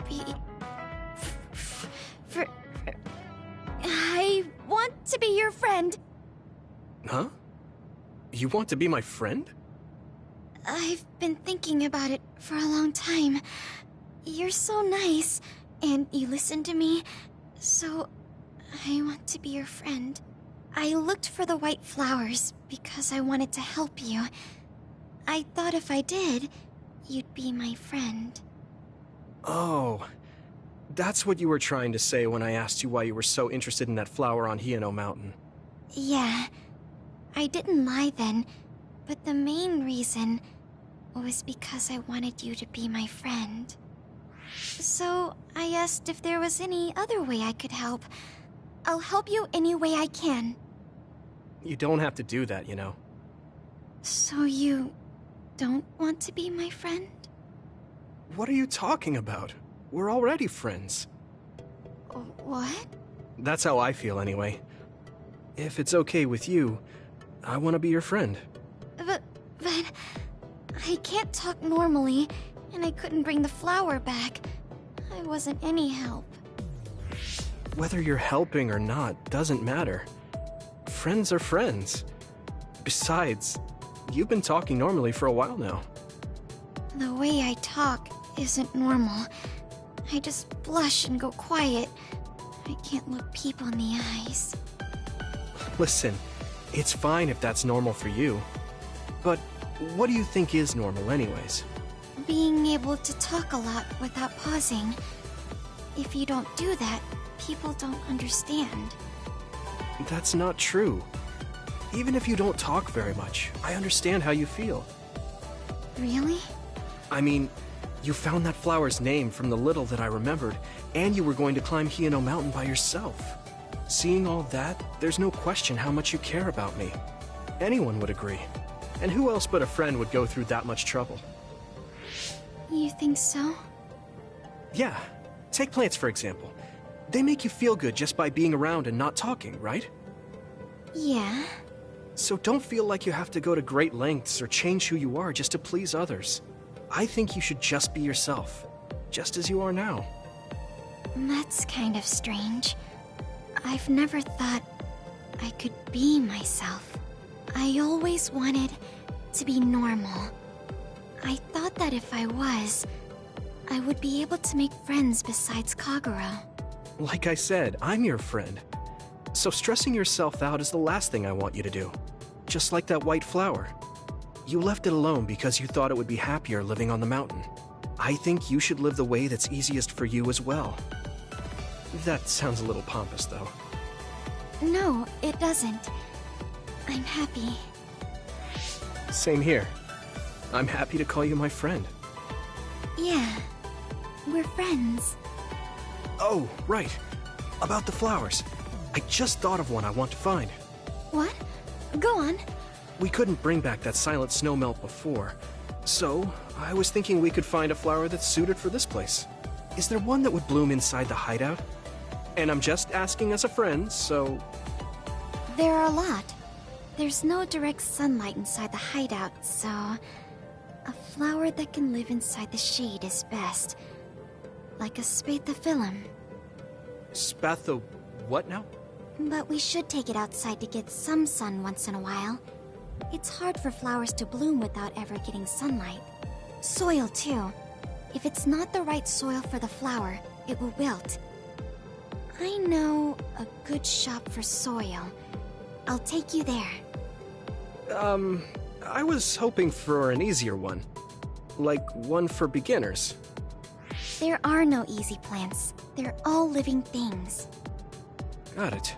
be... I want to be your friend. Huh? You want to be my friend? I've been thinking about it for a long time. You're so nice, and you listen to me, so I want to be your friend. I looked for the white flowers because I wanted to help you. I thought if I did, you'd be my friend. Oh, that's what you were trying to say when I asked you why you were so interested in that flower on Hino Mountain. Yeah, I didn't lie then, but the main reason was because I wanted you to be my friend. So I asked if there was any other way I could help. I'll help you any way I can. You don't have to do that, you know. So you don't want to be my friend? What are you talking about? We're already friends. What? That's how I feel anyway. If it's okay with you, I want to be your friend. But I can't talk normally, and I couldn't bring the flower back. I wasn't any help. Whether you're helping or not doesn't matter. Friends are friends. Besides, you've been talking normally for a while now. The way I talk isn't normal. I just blush and go quiet. I can't look people in the eyes. Listen, it's fine if that's normal for you. But what do you think is normal anyways? Being able to talk a lot without pausing. If you don't do that, people don't understand. That's not true. Even if you don't talk very much, I understand how you feel. Really? I mean, you found that flower's name from the little that I remembered, and you were going to climb Hino Mountain by yourself. Seeing all that, there's no question how much you care about me. Anyone would agree. And who else but a friend would go through that much trouble? You think so? Yeah. Take plants, for example. They make you feel good just by being around and not talking, right? Yeah. So don't feel like you have to go to great lengths or change who you are just to please others. I think you should just be yourself, just as you are now. That's kind of strange. I've never thought I could be myself. I always wanted to be normal. I thought that if I was, I would be able to make friends besides Kagura. Like I said, I'm your friend. So stressing yourself out is the last thing I want you to do. Just like that white flower. You left it alone because you thought it would be happier living on the mountain. I think you should live the way that's easiest for you as well. That sounds a little pompous, though. No, it doesn't. I'm happy. Same here. I'm happy to call you my friend. Yeah, we're friends. Oh, right. About the flowers. I just thought of one I want to find. What? Go on. We couldn't bring back that silent snowmelt before, so I was thinking we could find a flower that's suited for this place. Is there one that would bloom inside the hideout? And I'm just asking as a friend, so... There are a lot. There's no direct sunlight inside the hideout, so... A flower that can live inside the shade is best. Like a spathiphyllum. Spatho... what now? But we should take it outside to get some sun once in a while. It's hard for flowers to bloom without ever getting sunlight. Soil, too. If it's not the right soil for the flower, it will wilt. I know a good shop for soil. I'll take you there. I was hoping for an easier one. Like one for beginners. There are no easy plants. They're all living things. Got it.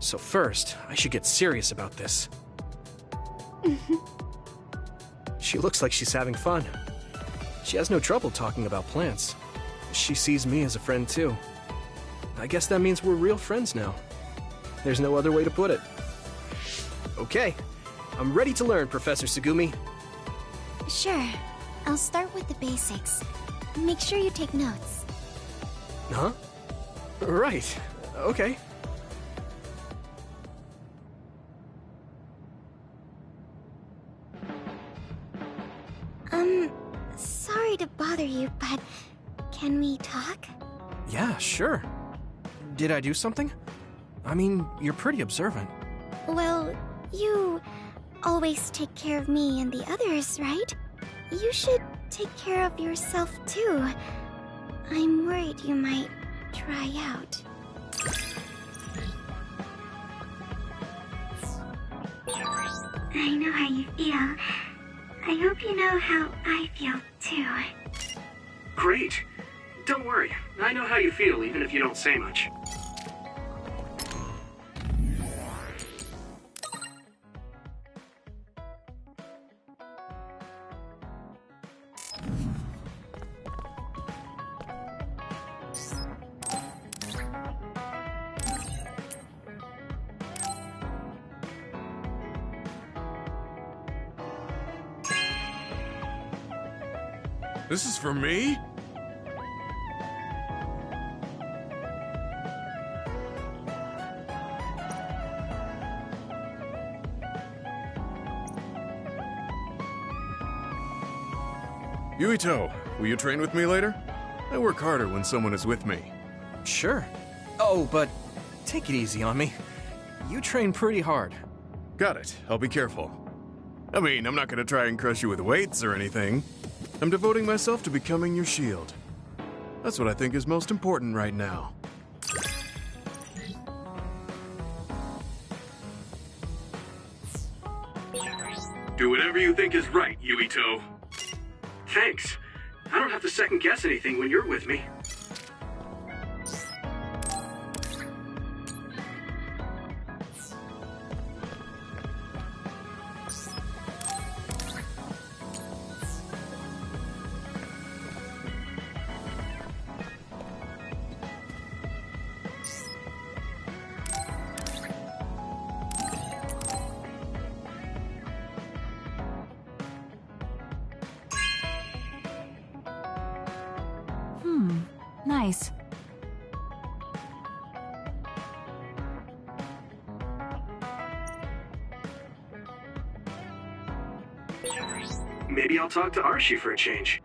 So first, I should get serious about this. She looks like she's having fun. She has no trouble talking about plants. She sees me as a friend too. I guess that means we're real friends now. There's no other way to put it. Okay, I'm ready to learn, Professor Sugumi. Sure. I'll start with the basics. Make sure you take notes. Huh? Right. Okay. Sorry to bother you, but can we talk? Yeah, sure. Did I do something? I mean, you're pretty observant. Well, you always take care of me and the others, right? You should take care of yourself too. I'm worried you might try out. I know how you feel. I hope you know how I feel too. Great. Don't worry. I know how you feel, even if you don't say much. This is for me? Yuito, will you train with me later? I work harder when someone is with me. Sure. Oh, but take it easy on me. You train pretty hard. Got it. I'll be careful. I mean, I'm not gonna try and crush you with weights or anything. I'm devoting myself to becoming your shield. That's what I think is most important right now. Do whatever you think is right, Yuito. Thanks. I don't have to second guess anything when you're with me. Nice. Maybe I'll talk to Archie for a change.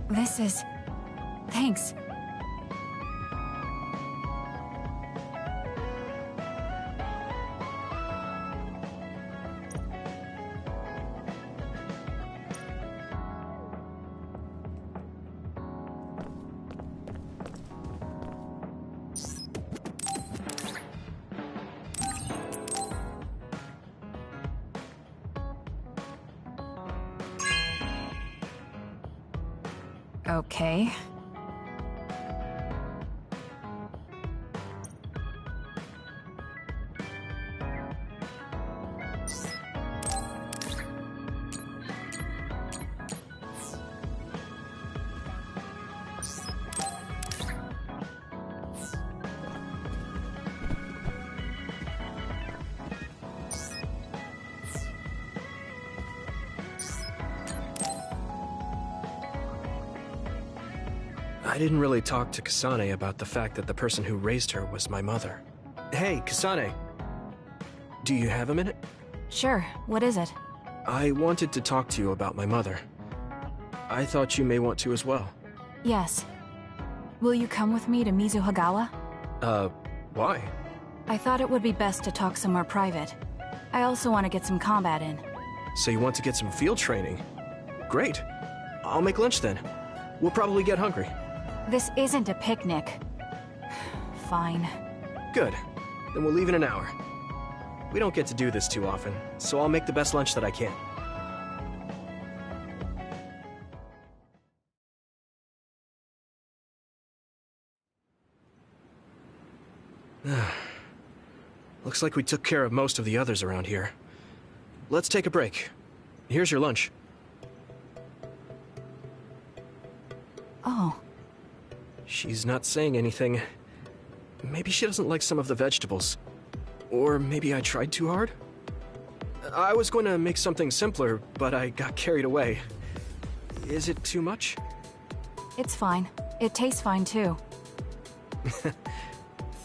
This is... Thanks. Okay. I didn't really talk to Kasane about the fact that the person who raised her was my mother. Hey, Kasane. Do you have a minute? Sure, what is it? I wanted to talk to you about my mother. I thought you may want to as well. Yes. Will you come with me to Mizuhagawa? Why? I thought it would be best to talk somewhere private. I also want to get some combat in. So you want to get some field training? Great. I'll make lunch then. We'll probably get hungry. This isn't a picnic. Fine. Good. Then we'll leave in an hour. We don't get to do this too often, so I'll make the best lunch that I can. Looks like we took care of most of the others around here. Let's take a break. Here's your lunch. Oh. She's not saying anything. Maybe she doesn't like some of the vegetables. Or maybe I tried too hard? I was going to make something simpler, but I got carried away. Is it too much? It's fine. It tastes fine too.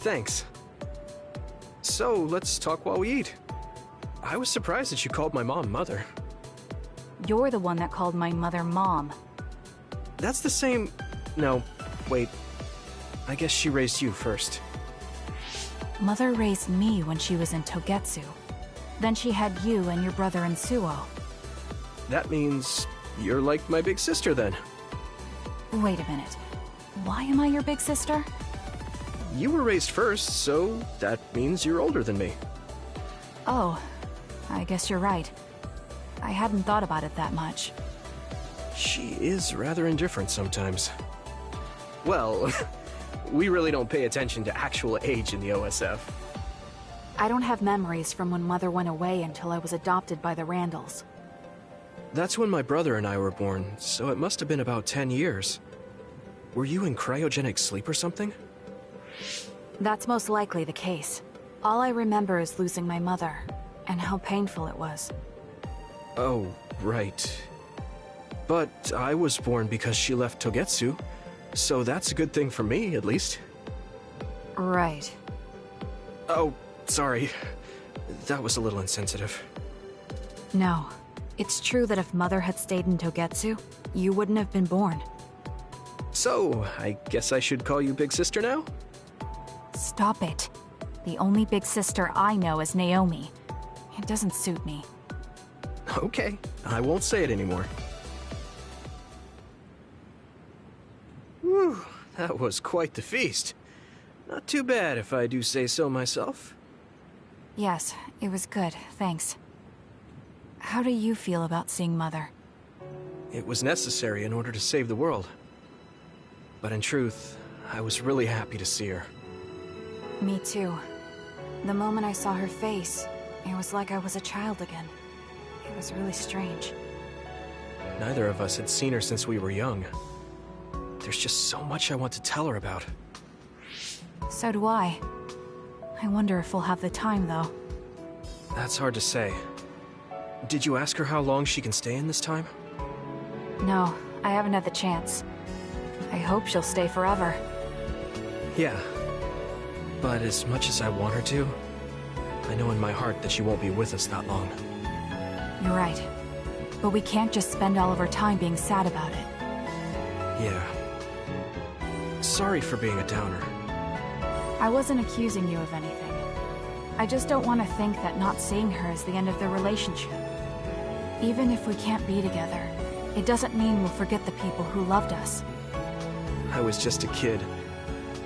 Thanks. So, let's talk while we eat. I was surprised that you called my mom Mother. You're the one that called my mother Mom. That's the same... No, wait. I guess she raised you first. Mother raised me when she was in Togetsu. Then she had you and your brother in Suo. That means you're like my big sister then. Wait a minute. Why am I your big sister? You were raised first, so that means you're older than me. Oh, I guess you're right. I hadn't thought about it that much. She is rather indifferent sometimes. Well, we really don't pay attention to actual age in the OSF. I don't have memories from when Mother went away until I was adopted by the Randalls. That's when my brother and I were born, so it must have been about 10 years. Were you in cryogenic sleep or something? That's most likely the case. All I remember is losing my mother, and how painful it was. Oh, right. But I was born because she left Togetsu, so that's a good thing for me, at least. Right. Oh, sorry. That was a little insensitive. No. It's true that if Mother had stayed in Togetsu, you wouldn't have been born. So, I guess I should call you Big Sister now? Stop it. The only big sister I know is Naomi. It doesn't suit me. Okay, I won't say it anymore. Whew, that was quite the feast. Not too bad if I do say so myself. Yes, it was good, thanks. How do you feel about seeing Mother? It was necessary in order to save the world. But in truth, I was really happy to see her. Me too. The moment I saw her face, it was like I was a child again. It was really strange. Neither of us had seen her since we were young. There's just so much I want to tell her about. So do I. I wonder if we'll have the time, though. That's hard to say. Did you ask her how long she can stay in this time? No, I haven't had the chance. I hope she'll stay forever. Yeah. But as much as I want her to, I know in my heart that she won't be with us that long. You're right. But we can't just spend all of our time being sad about it. Yeah. Sorry for being a downer. I wasn't accusing you of anything. I just don't want to think that not seeing her is the end of the relationship. Even if we can't be together, it doesn't mean we'll forget the people who loved us. I was just a kid,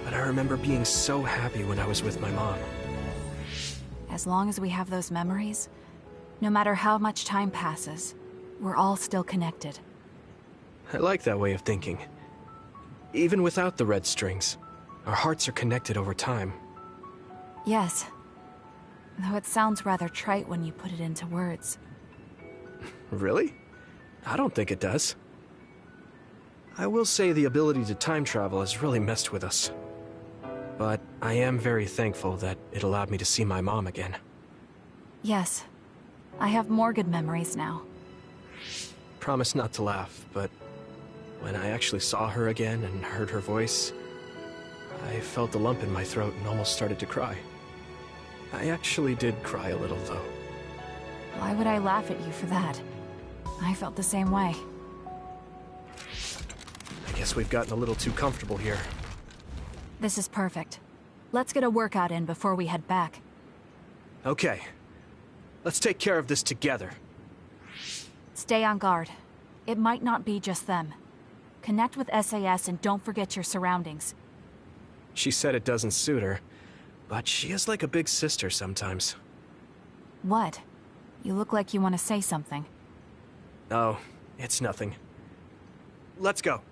but I remember being so happy when I was with my mom. As long as we have those memories, no matter how much time passes, we're all still connected. I like that way of thinking. Even without the red strings, our hearts are connected over time. Yes. Though it sounds rather trite when you put it into words. Really? I don't think it does. I will say the ability to time travel has really messed with us. But I am very thankful that it allowed me to see my mom again. Yes. I have more good memories now. Promise not to laugh, but when I actually saw her again and heard her voice, I felt a lump in my throat and almost started to cry. I actually did cry a little, though. Why would I laugh at you for that? I felt the same way. I guess we've gotten a little too comfortable here. This is perfect. Let's get a workout in before we head back. Okay. Let's take care of this together. Stay on guard. It might not be just them. Connect with SAS and don't forget your surroundings. She said it doesn't suit her, but she is like a big sister sometimes. What? You look like you want to say something. Oh, it's nothing. Let's go.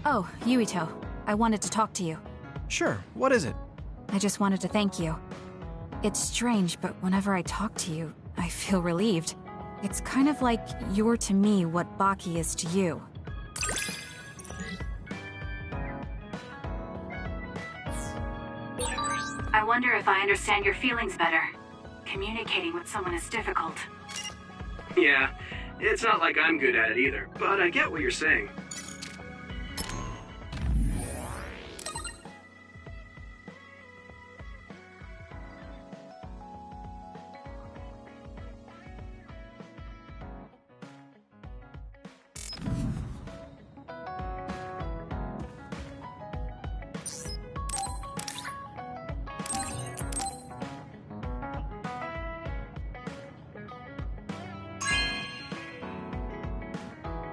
Oh, Yuito. I wanted to talk to you. Sure, what is it? I just wanted to thank you. It's strange, but whenever I talk to you, I feel relieved. It's kind of like you're to me what Baki is to you. I wonder if I understand your feelings better. Communicating with someone is difficult. Yeah, it's not like I'm good at it either, but I get what you're saying.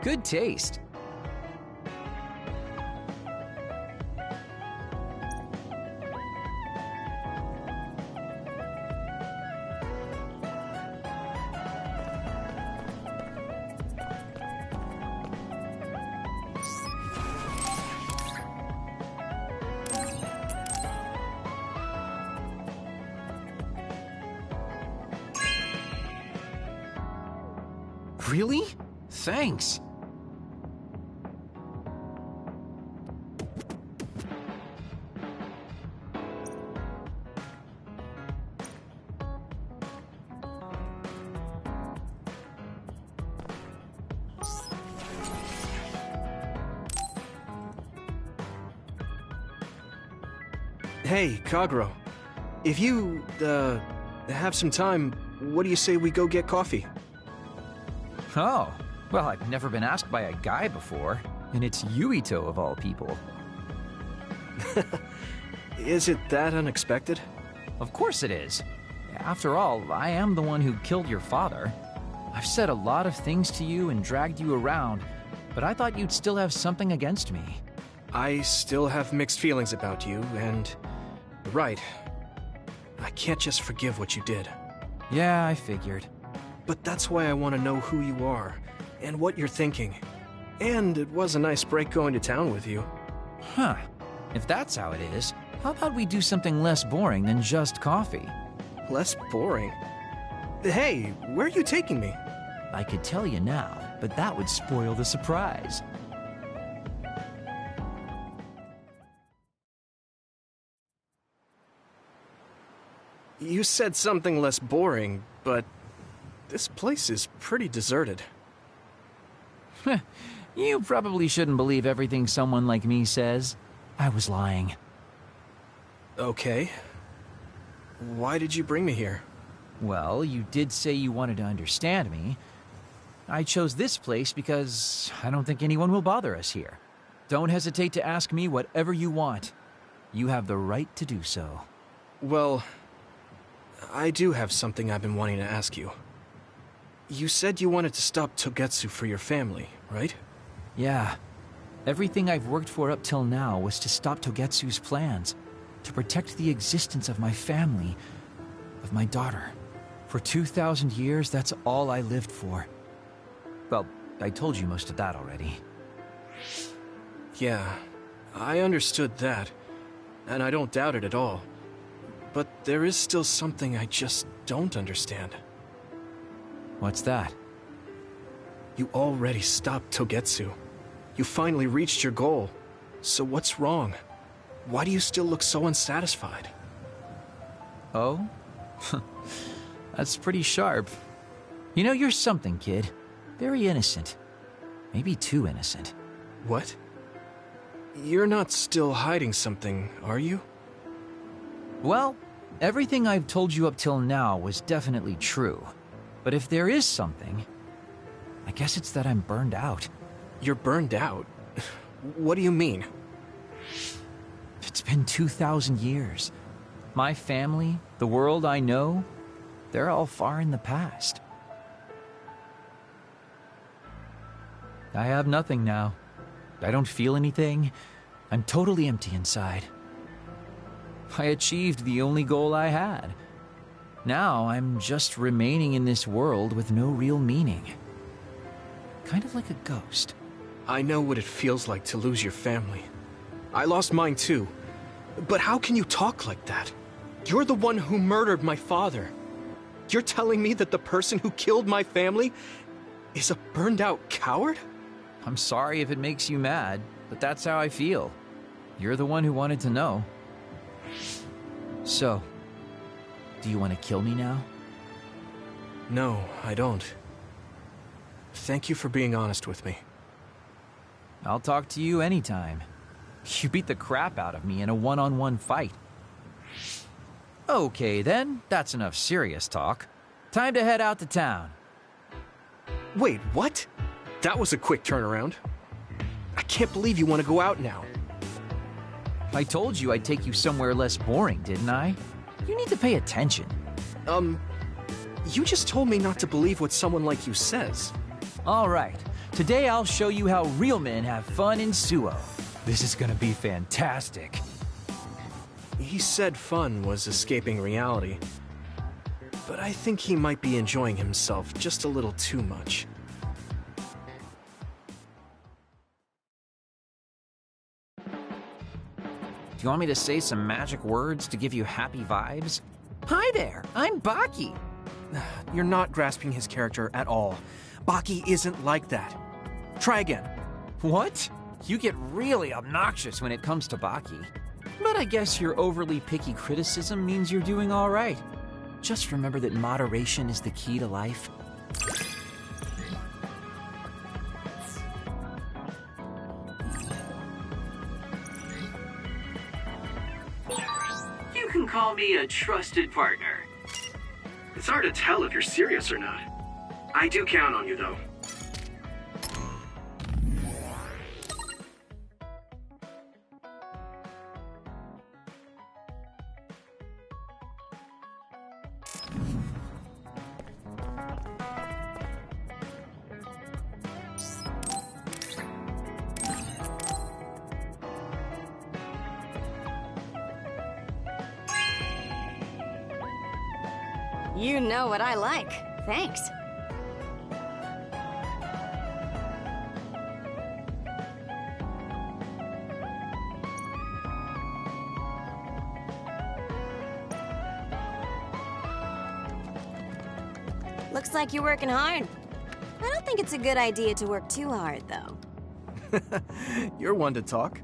Good taste. Really? Thanks. Hey, Kagero. If you, have some time, what do you say we go get coffee? Oh, well, I've never been asked by a guy before, and it's Yuito of all people. Is it that unexpected? Of course it is. After all, I am the one who killed your father. I've said a lot of things to you and dragged you around, but I thought you'd still have something against me. I still have mixed feelings about you, and... Right. I can't just forgive what you did. Yeah, I figured. But that's why I want to know who you are, and what you're thinking. And it was a nice break going to town with you. Huh. If that's how it is, how about we do something less boring than just coffee? Less boring? Hey, where are you taking me? I could tell you now, but that would spoil the surprise. You said something less boring, but this place is pretty deserted. You probably shouldn't believe everything someone like me says. I was lying. Okay. Why did you bring me here? Well, you did say you wanted to understand me. I chose this place because I don't think anyone will bother us here. Don't hesitate to ask me whatever you want. You have the right to do so. Well, I do have something I've been wanting to ask you. You said you wanted to stop Togetsu for your family, right? Yeah. Everything I've worked for up till now was to stop Togetsu's plans, to protect the existence of my family, of my daughter. For 2,000 years, that's all I lived for. Well, I told you most of that already. Yeah, I understood that, and I don't doubt it at all. But there is still something I just don't understand. What's that? You already stopped Togetsu. You finally reached your goal. So what's wrong? Why do you still look so unsatisfied? Oh? That's pretty sharp. You know, you're something, kid. Very innocent. Maybe too innocent. What? You're not still hiding something, are you? Well, everything I've told you up till now was definitely true. But if there is something, I guess it's that I'm burned out. You're burned out? What do you mean? It's been 2,000 years. My family, the world I know, they're all far in the past. I have nothing now. I don't feel anything. I'm totally empty inside. I achieved the only goal I had. Now I'm just remaining in this world with no real meaning. Kind of like a ghost. I know what it feels like to lose your family. I lost mine too. But how can you talk like that? You're the one who murdered my father. You're telling me that the person who killed my family is a burned-out coward? I'm sorry if it makes you mad, but that's how I feel. You're the one who wanted to know. So, do you want to kill me now? No, I don't. Thank you for being honest with me. I'll talk to you anytime. You beat the crap out of me in a one-on-one fight. Okay then, that's enough serious talk. Time to head out to town. Wait, what? That was a quick turnaround. I can't believe you want to go out now. I told you I'd take you somewhere less boring, didn't I? You need to pay attention. You just told me not to believe what someone like you says. All right. Today I'll show you how real men have fun in Suo. This is gonna be fantastic. He said fun was escaping reality. But I think he might be enjoying himself just a little too much. Do you want me to say some magic words to give you happy vibes? Hi there, I'm Baki. You're not grasping his character at all. Baki isn't like that. Try again. What? You get really obnoxious when it comes to Baki. But I guess your overly picky criticism means you're doing all right. Just remember that moderation is the key to life. You can call me a trusted partner. It's hard to tell if you're serious or not. I do count on you, though. You know what I like. Thanks. Looks like you're working hard. I don't think it's a good idea to work too hard, though. You're one to talk.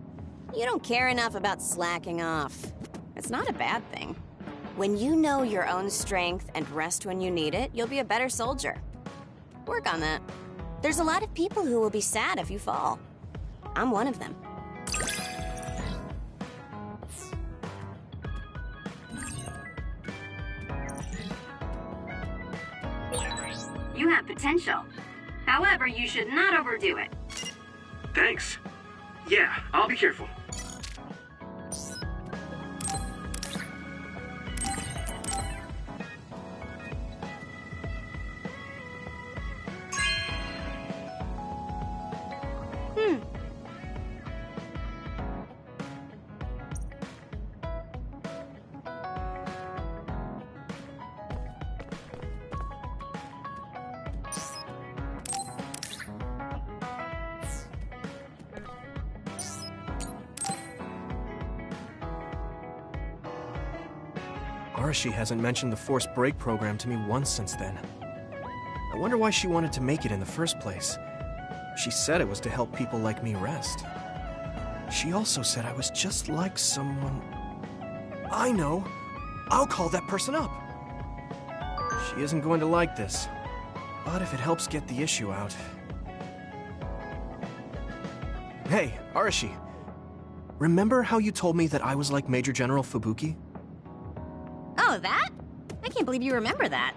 You don't care enough about slacking off. It's not a bad thing. When you know your own strength and rest when you need it, you'll be a better soldier. Work on that. There's a lot of people who will be sad if you fall. I'm one of them. You have potential. However, you should not overdo it. Thanks. Yeah, I'll be careful. Arashi hasn't mentioned the forced break program to me once since then. I wonder why she wanted to make it in the first place. She said it was to help people like me rest. She also said I was just like someone... I know! I'll call that person up! She isn't going to like this, but if it helps get the issue out... Hey, Arashi! Remember how you told me that I was like Major General Fubuki? Oh, that? I can't believe you remember that.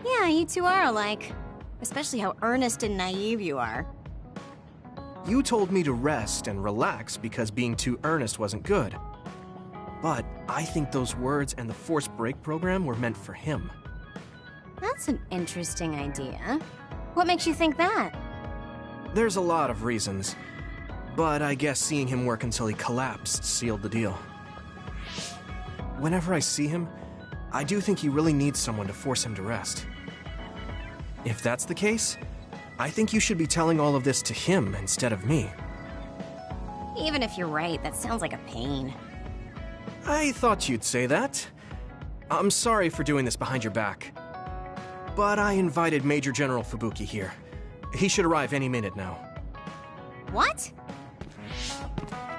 Yeah, you two are alike. Especially how earnest and naive you are. You told me to rest and relax because being too earnest wasn't good. But I think those words and the forced break program were meant for him. That's an interesting idea. What makes you think that? There's a lot of reasons, but I guess seeing him work until he collapsed sealed the deal. Whenever I see him, I do think he really needs someone to force him to rest. If that's the case, I think you should be telling all of this to him instead of me. Even if you're right, that sounds like a pain. I thought you'd say that. I'm sorry for doing this behind your back. But I invited Major General Fubuki here. He should arrive any minute now. What?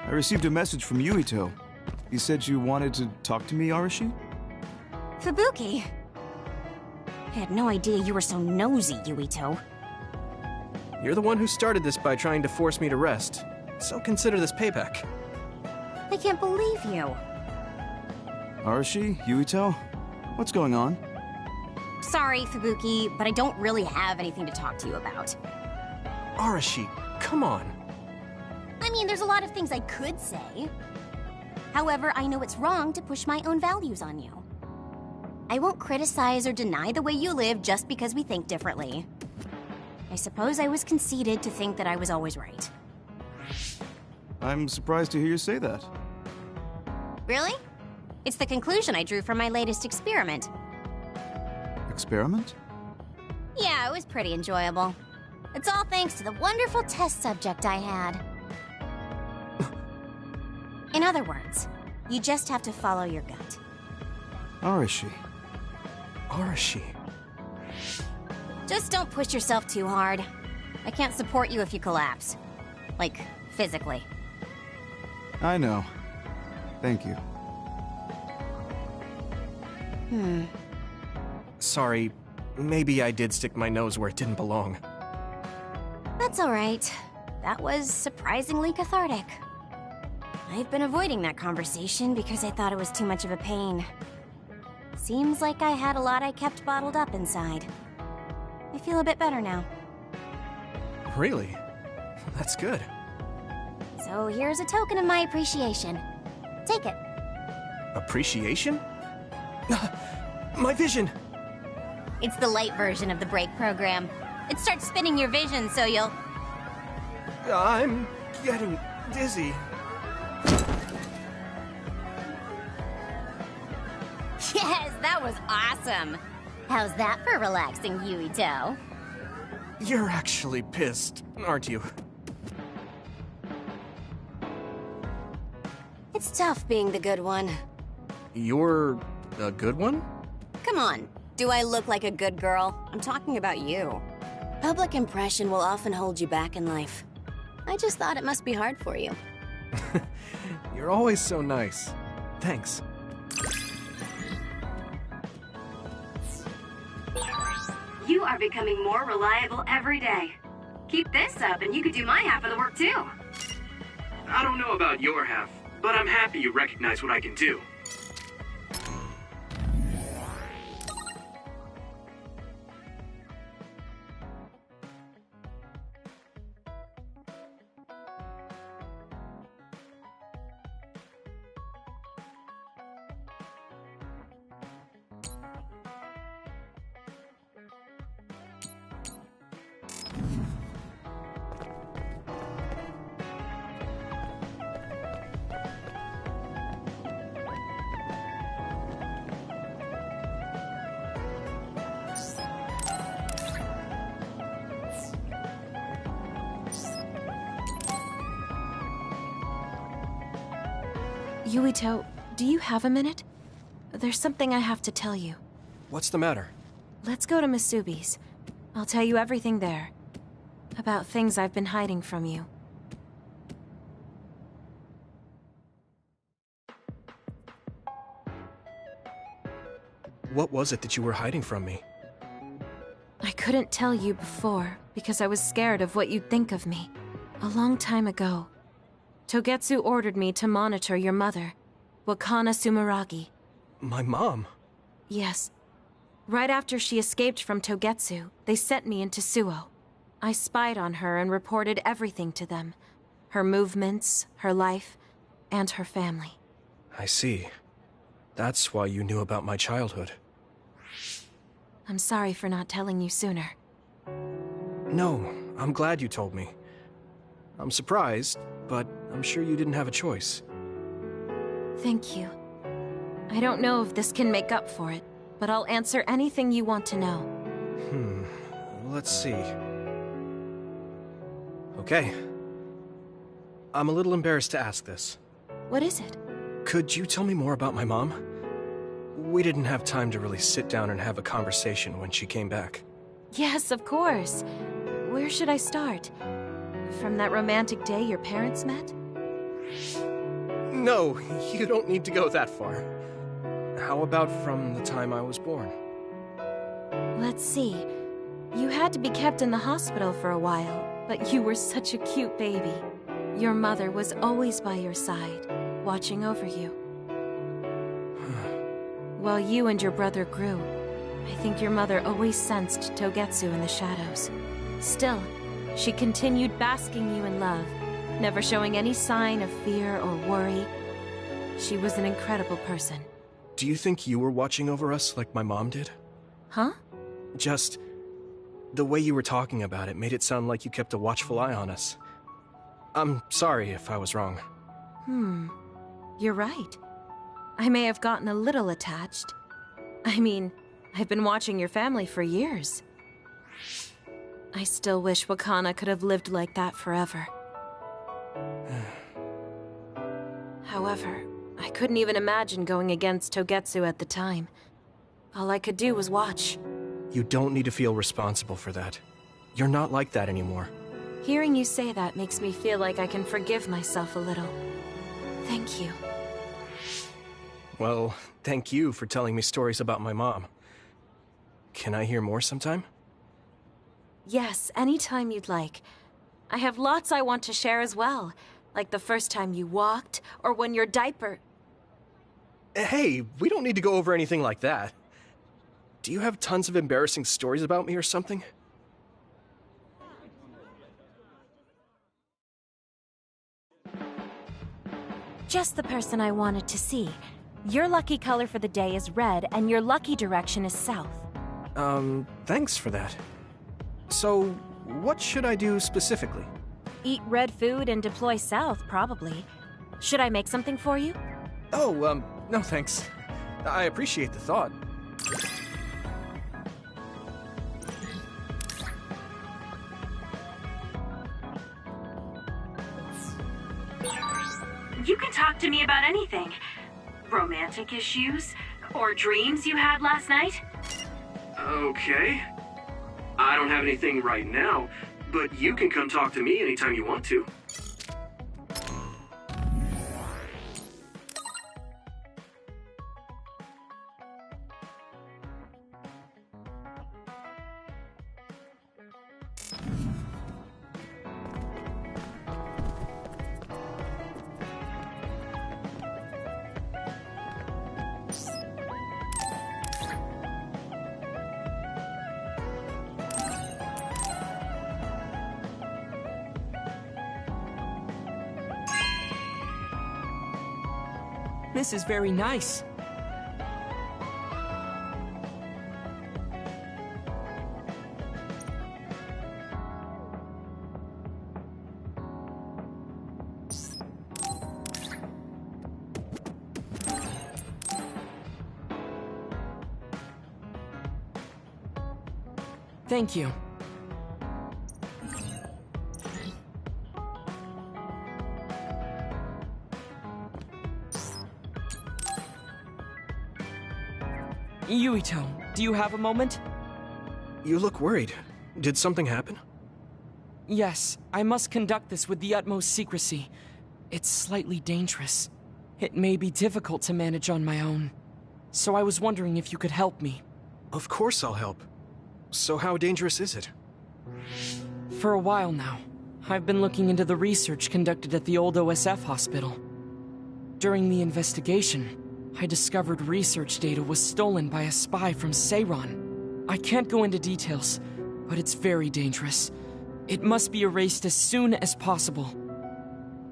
I received a message from Yuito. He said you wanted to talk to me, Arashi? Fubuki? I had no idea you were so nosy, Yuito. You're the one who started this by trying to force me to rest, so consider this payback. I can't believe you. Arashi? Yuito? What's going on? Sorry, Fubuki, but I don't really have anything to talk to you about. Arashi, come on. I mean, there's a lot of things I could say. However, I know it's wrong to push my own values on you. I won't criticize or deny the way you live just because we think differently. I suppose I was conceited to think that I was always right. I'm surprised to hear you say that. Really? It's the conclusion I drew from my latest experiment. Experiment? Yeah, it was pretty enjoyable. It's all thanks to the wonderful test subject I had. In other words, you just have to follow your gut. Arashi. Arashi. Just don't push yourself too hard. I can't support you if you collapse. Like, physically. I know. Thank you. Sorry, maybe I did stick my nose where it didn't belong. That's alright. That was surprisingly cathartic. I've been avoiding that conversation because I thought it was too much of a pain. Seems like I had a lot I kept bottled up inside. I feel a bit better now. Really? That's good. So here's a token of my appreciation. Take it. Appreciation? My vision! It's the light version of the break program. It starts spinning your vision so you'll... I'm getting dizzy. Yes, that was awesome! How's that for relaxing, Yuito? You're actually pissed, aren't you? It's tough being the good one. You're a good one? Come on, do I look like a good girl? I'm talking about you. Public impression will often hold you back in life. I just thought it must be hard for you. You're always so nice. Thanks. You are becoming more reliable every day. Keep this up and you could do my half of the work too. I don't know about your half, but I'm happy you recognize what I can do. Yuito, do you have a minute? There's something I have to tell you. What's the matter? Let's go to Masubi's. I'll tell you everything there. About things I've been hiding from you. What was it that you were hiding from me? I couldn't tell you before, because I was scared of what you'd think of me. A long time ago, Togetsu ordered me to monitor your mother, Wakana Sumeragi. My mom? Yes. Right after she escaped from Togetsu, they sent me into Suo. I spied on her and reported everything to them. Her movements, her life, and her family. I see. That's why you knew about my childhood. I'm sorry for not telling you sooner. No, I'm glad you told me. I'm surprised, but I'm sure you didn't have a choice. Thank you. I don't know if this can make up for it, but I'll answer anything you want to know. Let's see. Okay. I'm a little embarrassed to ask this. What is it? Could you tell me more about my mom? We didn't have time to really sit down and have a conversation when she came back. Yes, of course. Where should I start? From that romantic day your parents met? No, you don't need to go that far. How about from the time I was born? Let's see. You had to be kept in the hospital for a while, but you were such a cute baby. Your mother was always by your side, watching over you. While you and your brother grew, I think your mother always sensed Togetsu in the shadows. Still, she continued basking you in love, never showing any sign of fear or worry. She was an incredible person. Do you think you were watching over us like my mom did? Huh? Just... the way you were talking about it made it sound like you kept a watchful eye on us. I'm sorry if I was wrong. You're right. I may have gotten a little attached. I mean, I've been watching your family for years. I still wish Wakana could have lived like that forever. However, I couldn't even imagine going against Togetsu at the time. All I could do was watch. You don't need to feel responsible for that. You're not like that anymore. Hearing you say that makes me feel like I can forgive myself a little. Thank you. Well, thank you for telling me stories about my mom. Can I hear more sometime? Yes, anytime you'd like. I have lots I want to share as well, like the first time you walked, or when your diaper... Hey, we don't need to go over anything like that. Do you have tons of embarrassing stories about me or something? Just the person I wanted to see. Your lucky color for the day is red, and your lucky direction is south. Thanks for that. So, what should I do specifically? Eat red food and deploy south, probably. Should I make something for you? Oh, no thanks. I appreciate the thought. You can talk to me about anything. Romantic issues, or dreams you had last night. Okay. I don't have anything right now, but you can come talk to me anytime you want to. This is very nice. Thank you. Yuito, do you have a moment? You look worried. Did something happen? Yes, I must conduct this with the utmost secrecy. It's slightly dangerous. It may be difficult to manage on my own. So I was wondering if you could help me. Of course I'll help. So how dangerous is it? For a while now, I've been looking into the research conducted at the old OSF hospital. During the investigation, I discovered research data was stolen by a spy from Seiran. I can't go into details, but it's very dangerous. It must be erased as soon as possible.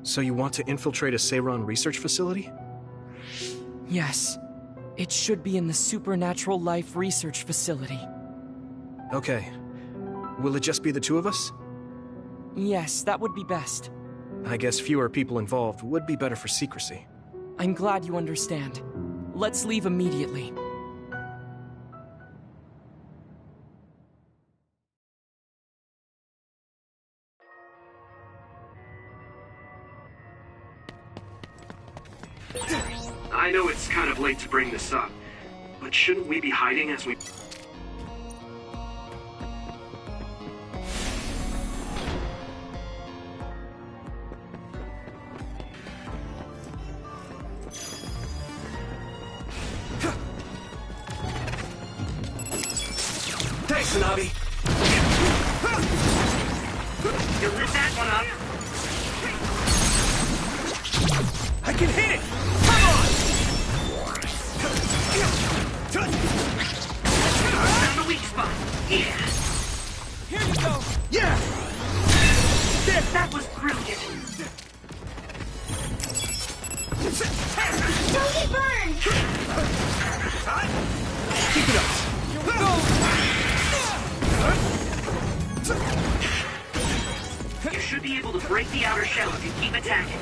So you want to infiltrate a Seiran research facility? Yes. It should be in the Supernatural Life Research Facility. Okay. Will it just be the two of us? Yes, that would be best. I guess fewer people involved would be better for secrecy. I'm glad you understand. Let's leave immediately. I know it's kind of late to bring this up, but shouldn't we be hiding as we... Thanks, Hanabi! You lit that one up! I can hit it! Found the weak spot! Yeah! Here you go! Yeah! That was brilliant! Don't get burned! Keep it up! Here we go! You should be able to break the outer shell if you keep attacking.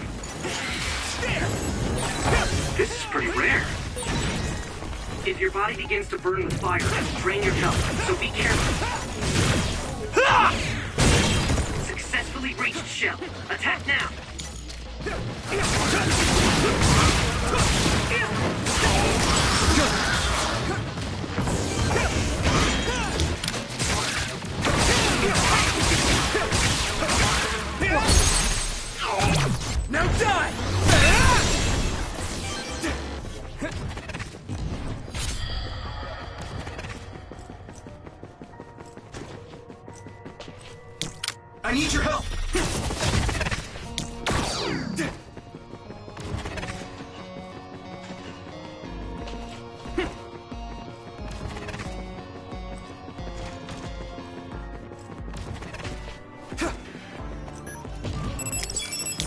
This is pretty rare. If your body begins to burn with fire, it'll drain your health, so be careful. Successfully breached shell. Attack now! Now die! I need your help!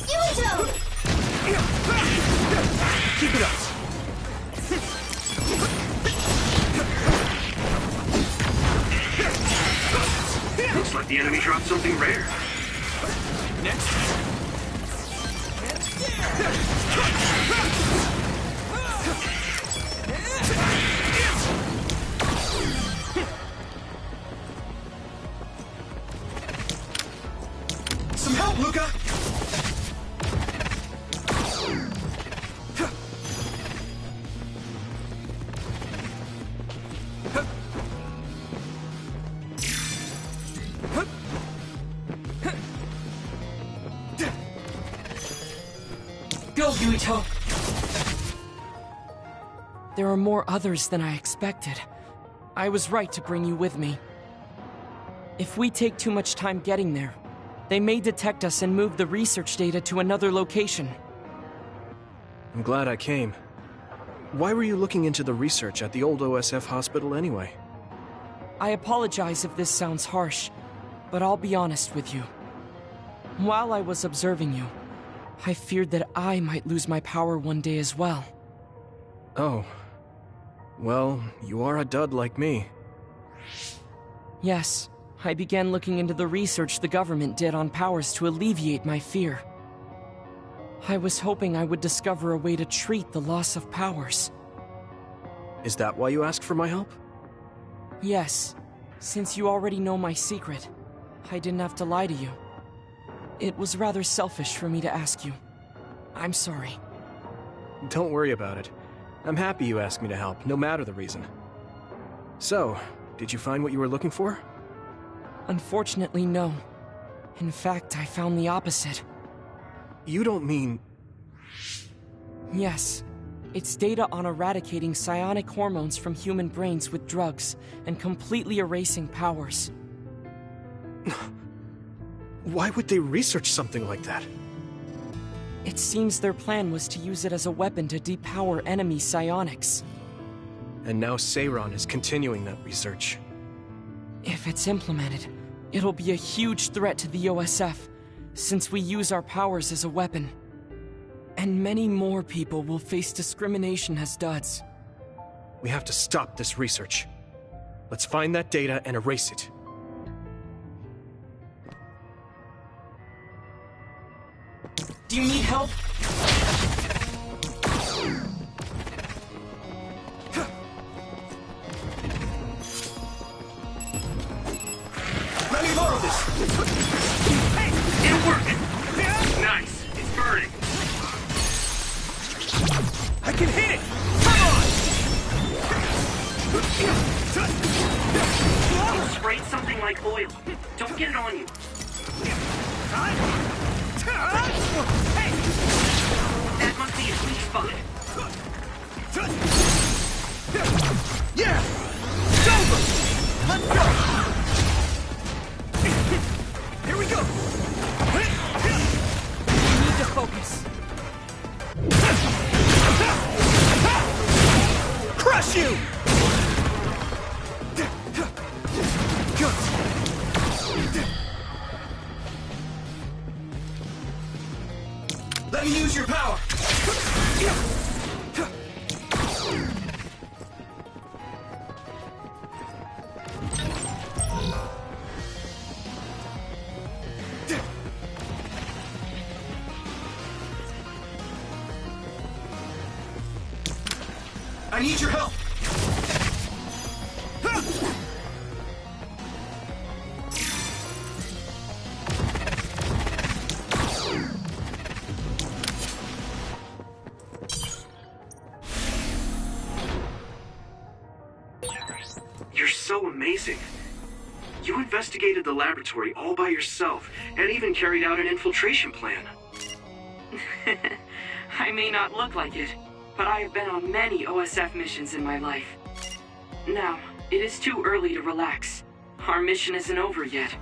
Yuito! Keep it up! Looks like the enemy dropped something rare. Next! Some help, Luca! Go, Yuito! There are more others than I expected. I was right to bring you with me. If we take too much time getting there, they may detect us and move the research data to another location. I'm glad I came. Why were you looking into the research at the old OSF hospital anyway? I apologize if this sounds harsh, but I'll be honest with you. While I was observing you, I feared that I might lose my power one day as well. Oh. Well, you are a dud like me. Yes, I began looking into the research the government did on powers to alleviate my fear. I was hoping I would discover a way to treat the loss of powers. Is that why you asked for my help? Yes, since you already know my secret, I didn't have to lie to you. It was rather selfish for me to ask you. I'm sorry. Don't worry about it. I'm happy you asked me to help, no matter the reason. So, did you find what you were looking for? Unfortunately, no. In fact, I found the opposite. You don't mean... Yes. It's data on eradicating psionic hormones from human brains with drugs, and completely erasing powers. Why would they research something like that? It seems their plan was to use it as a weapon to depower enemy psionics. And now Seiron is continuing that research. If it's implemented, it'll be a huge threat to the OSF, since we use our powers as a weapon. And many more people will face discrimination as duds. We have to stop this research. Let's find that data and erase it. Do you need help? Let me borrow this! Hey! It'll work! Nice! It's burning! I can hit it! Come on! You sprayed something like oil. Don't get it on you. Hey! That must be a weak spot. Yeah! It's over! Let's go! Here we go! We need to focus. Crush you! Let me use your power! I need your help! You're so amazing. You investigated the laboratory all by yourself, and even carried out an infiltration plan. I may not look like it, but I have been on many OSF missions in my life. Now, it is too early to relax. Our mission isn't over yet.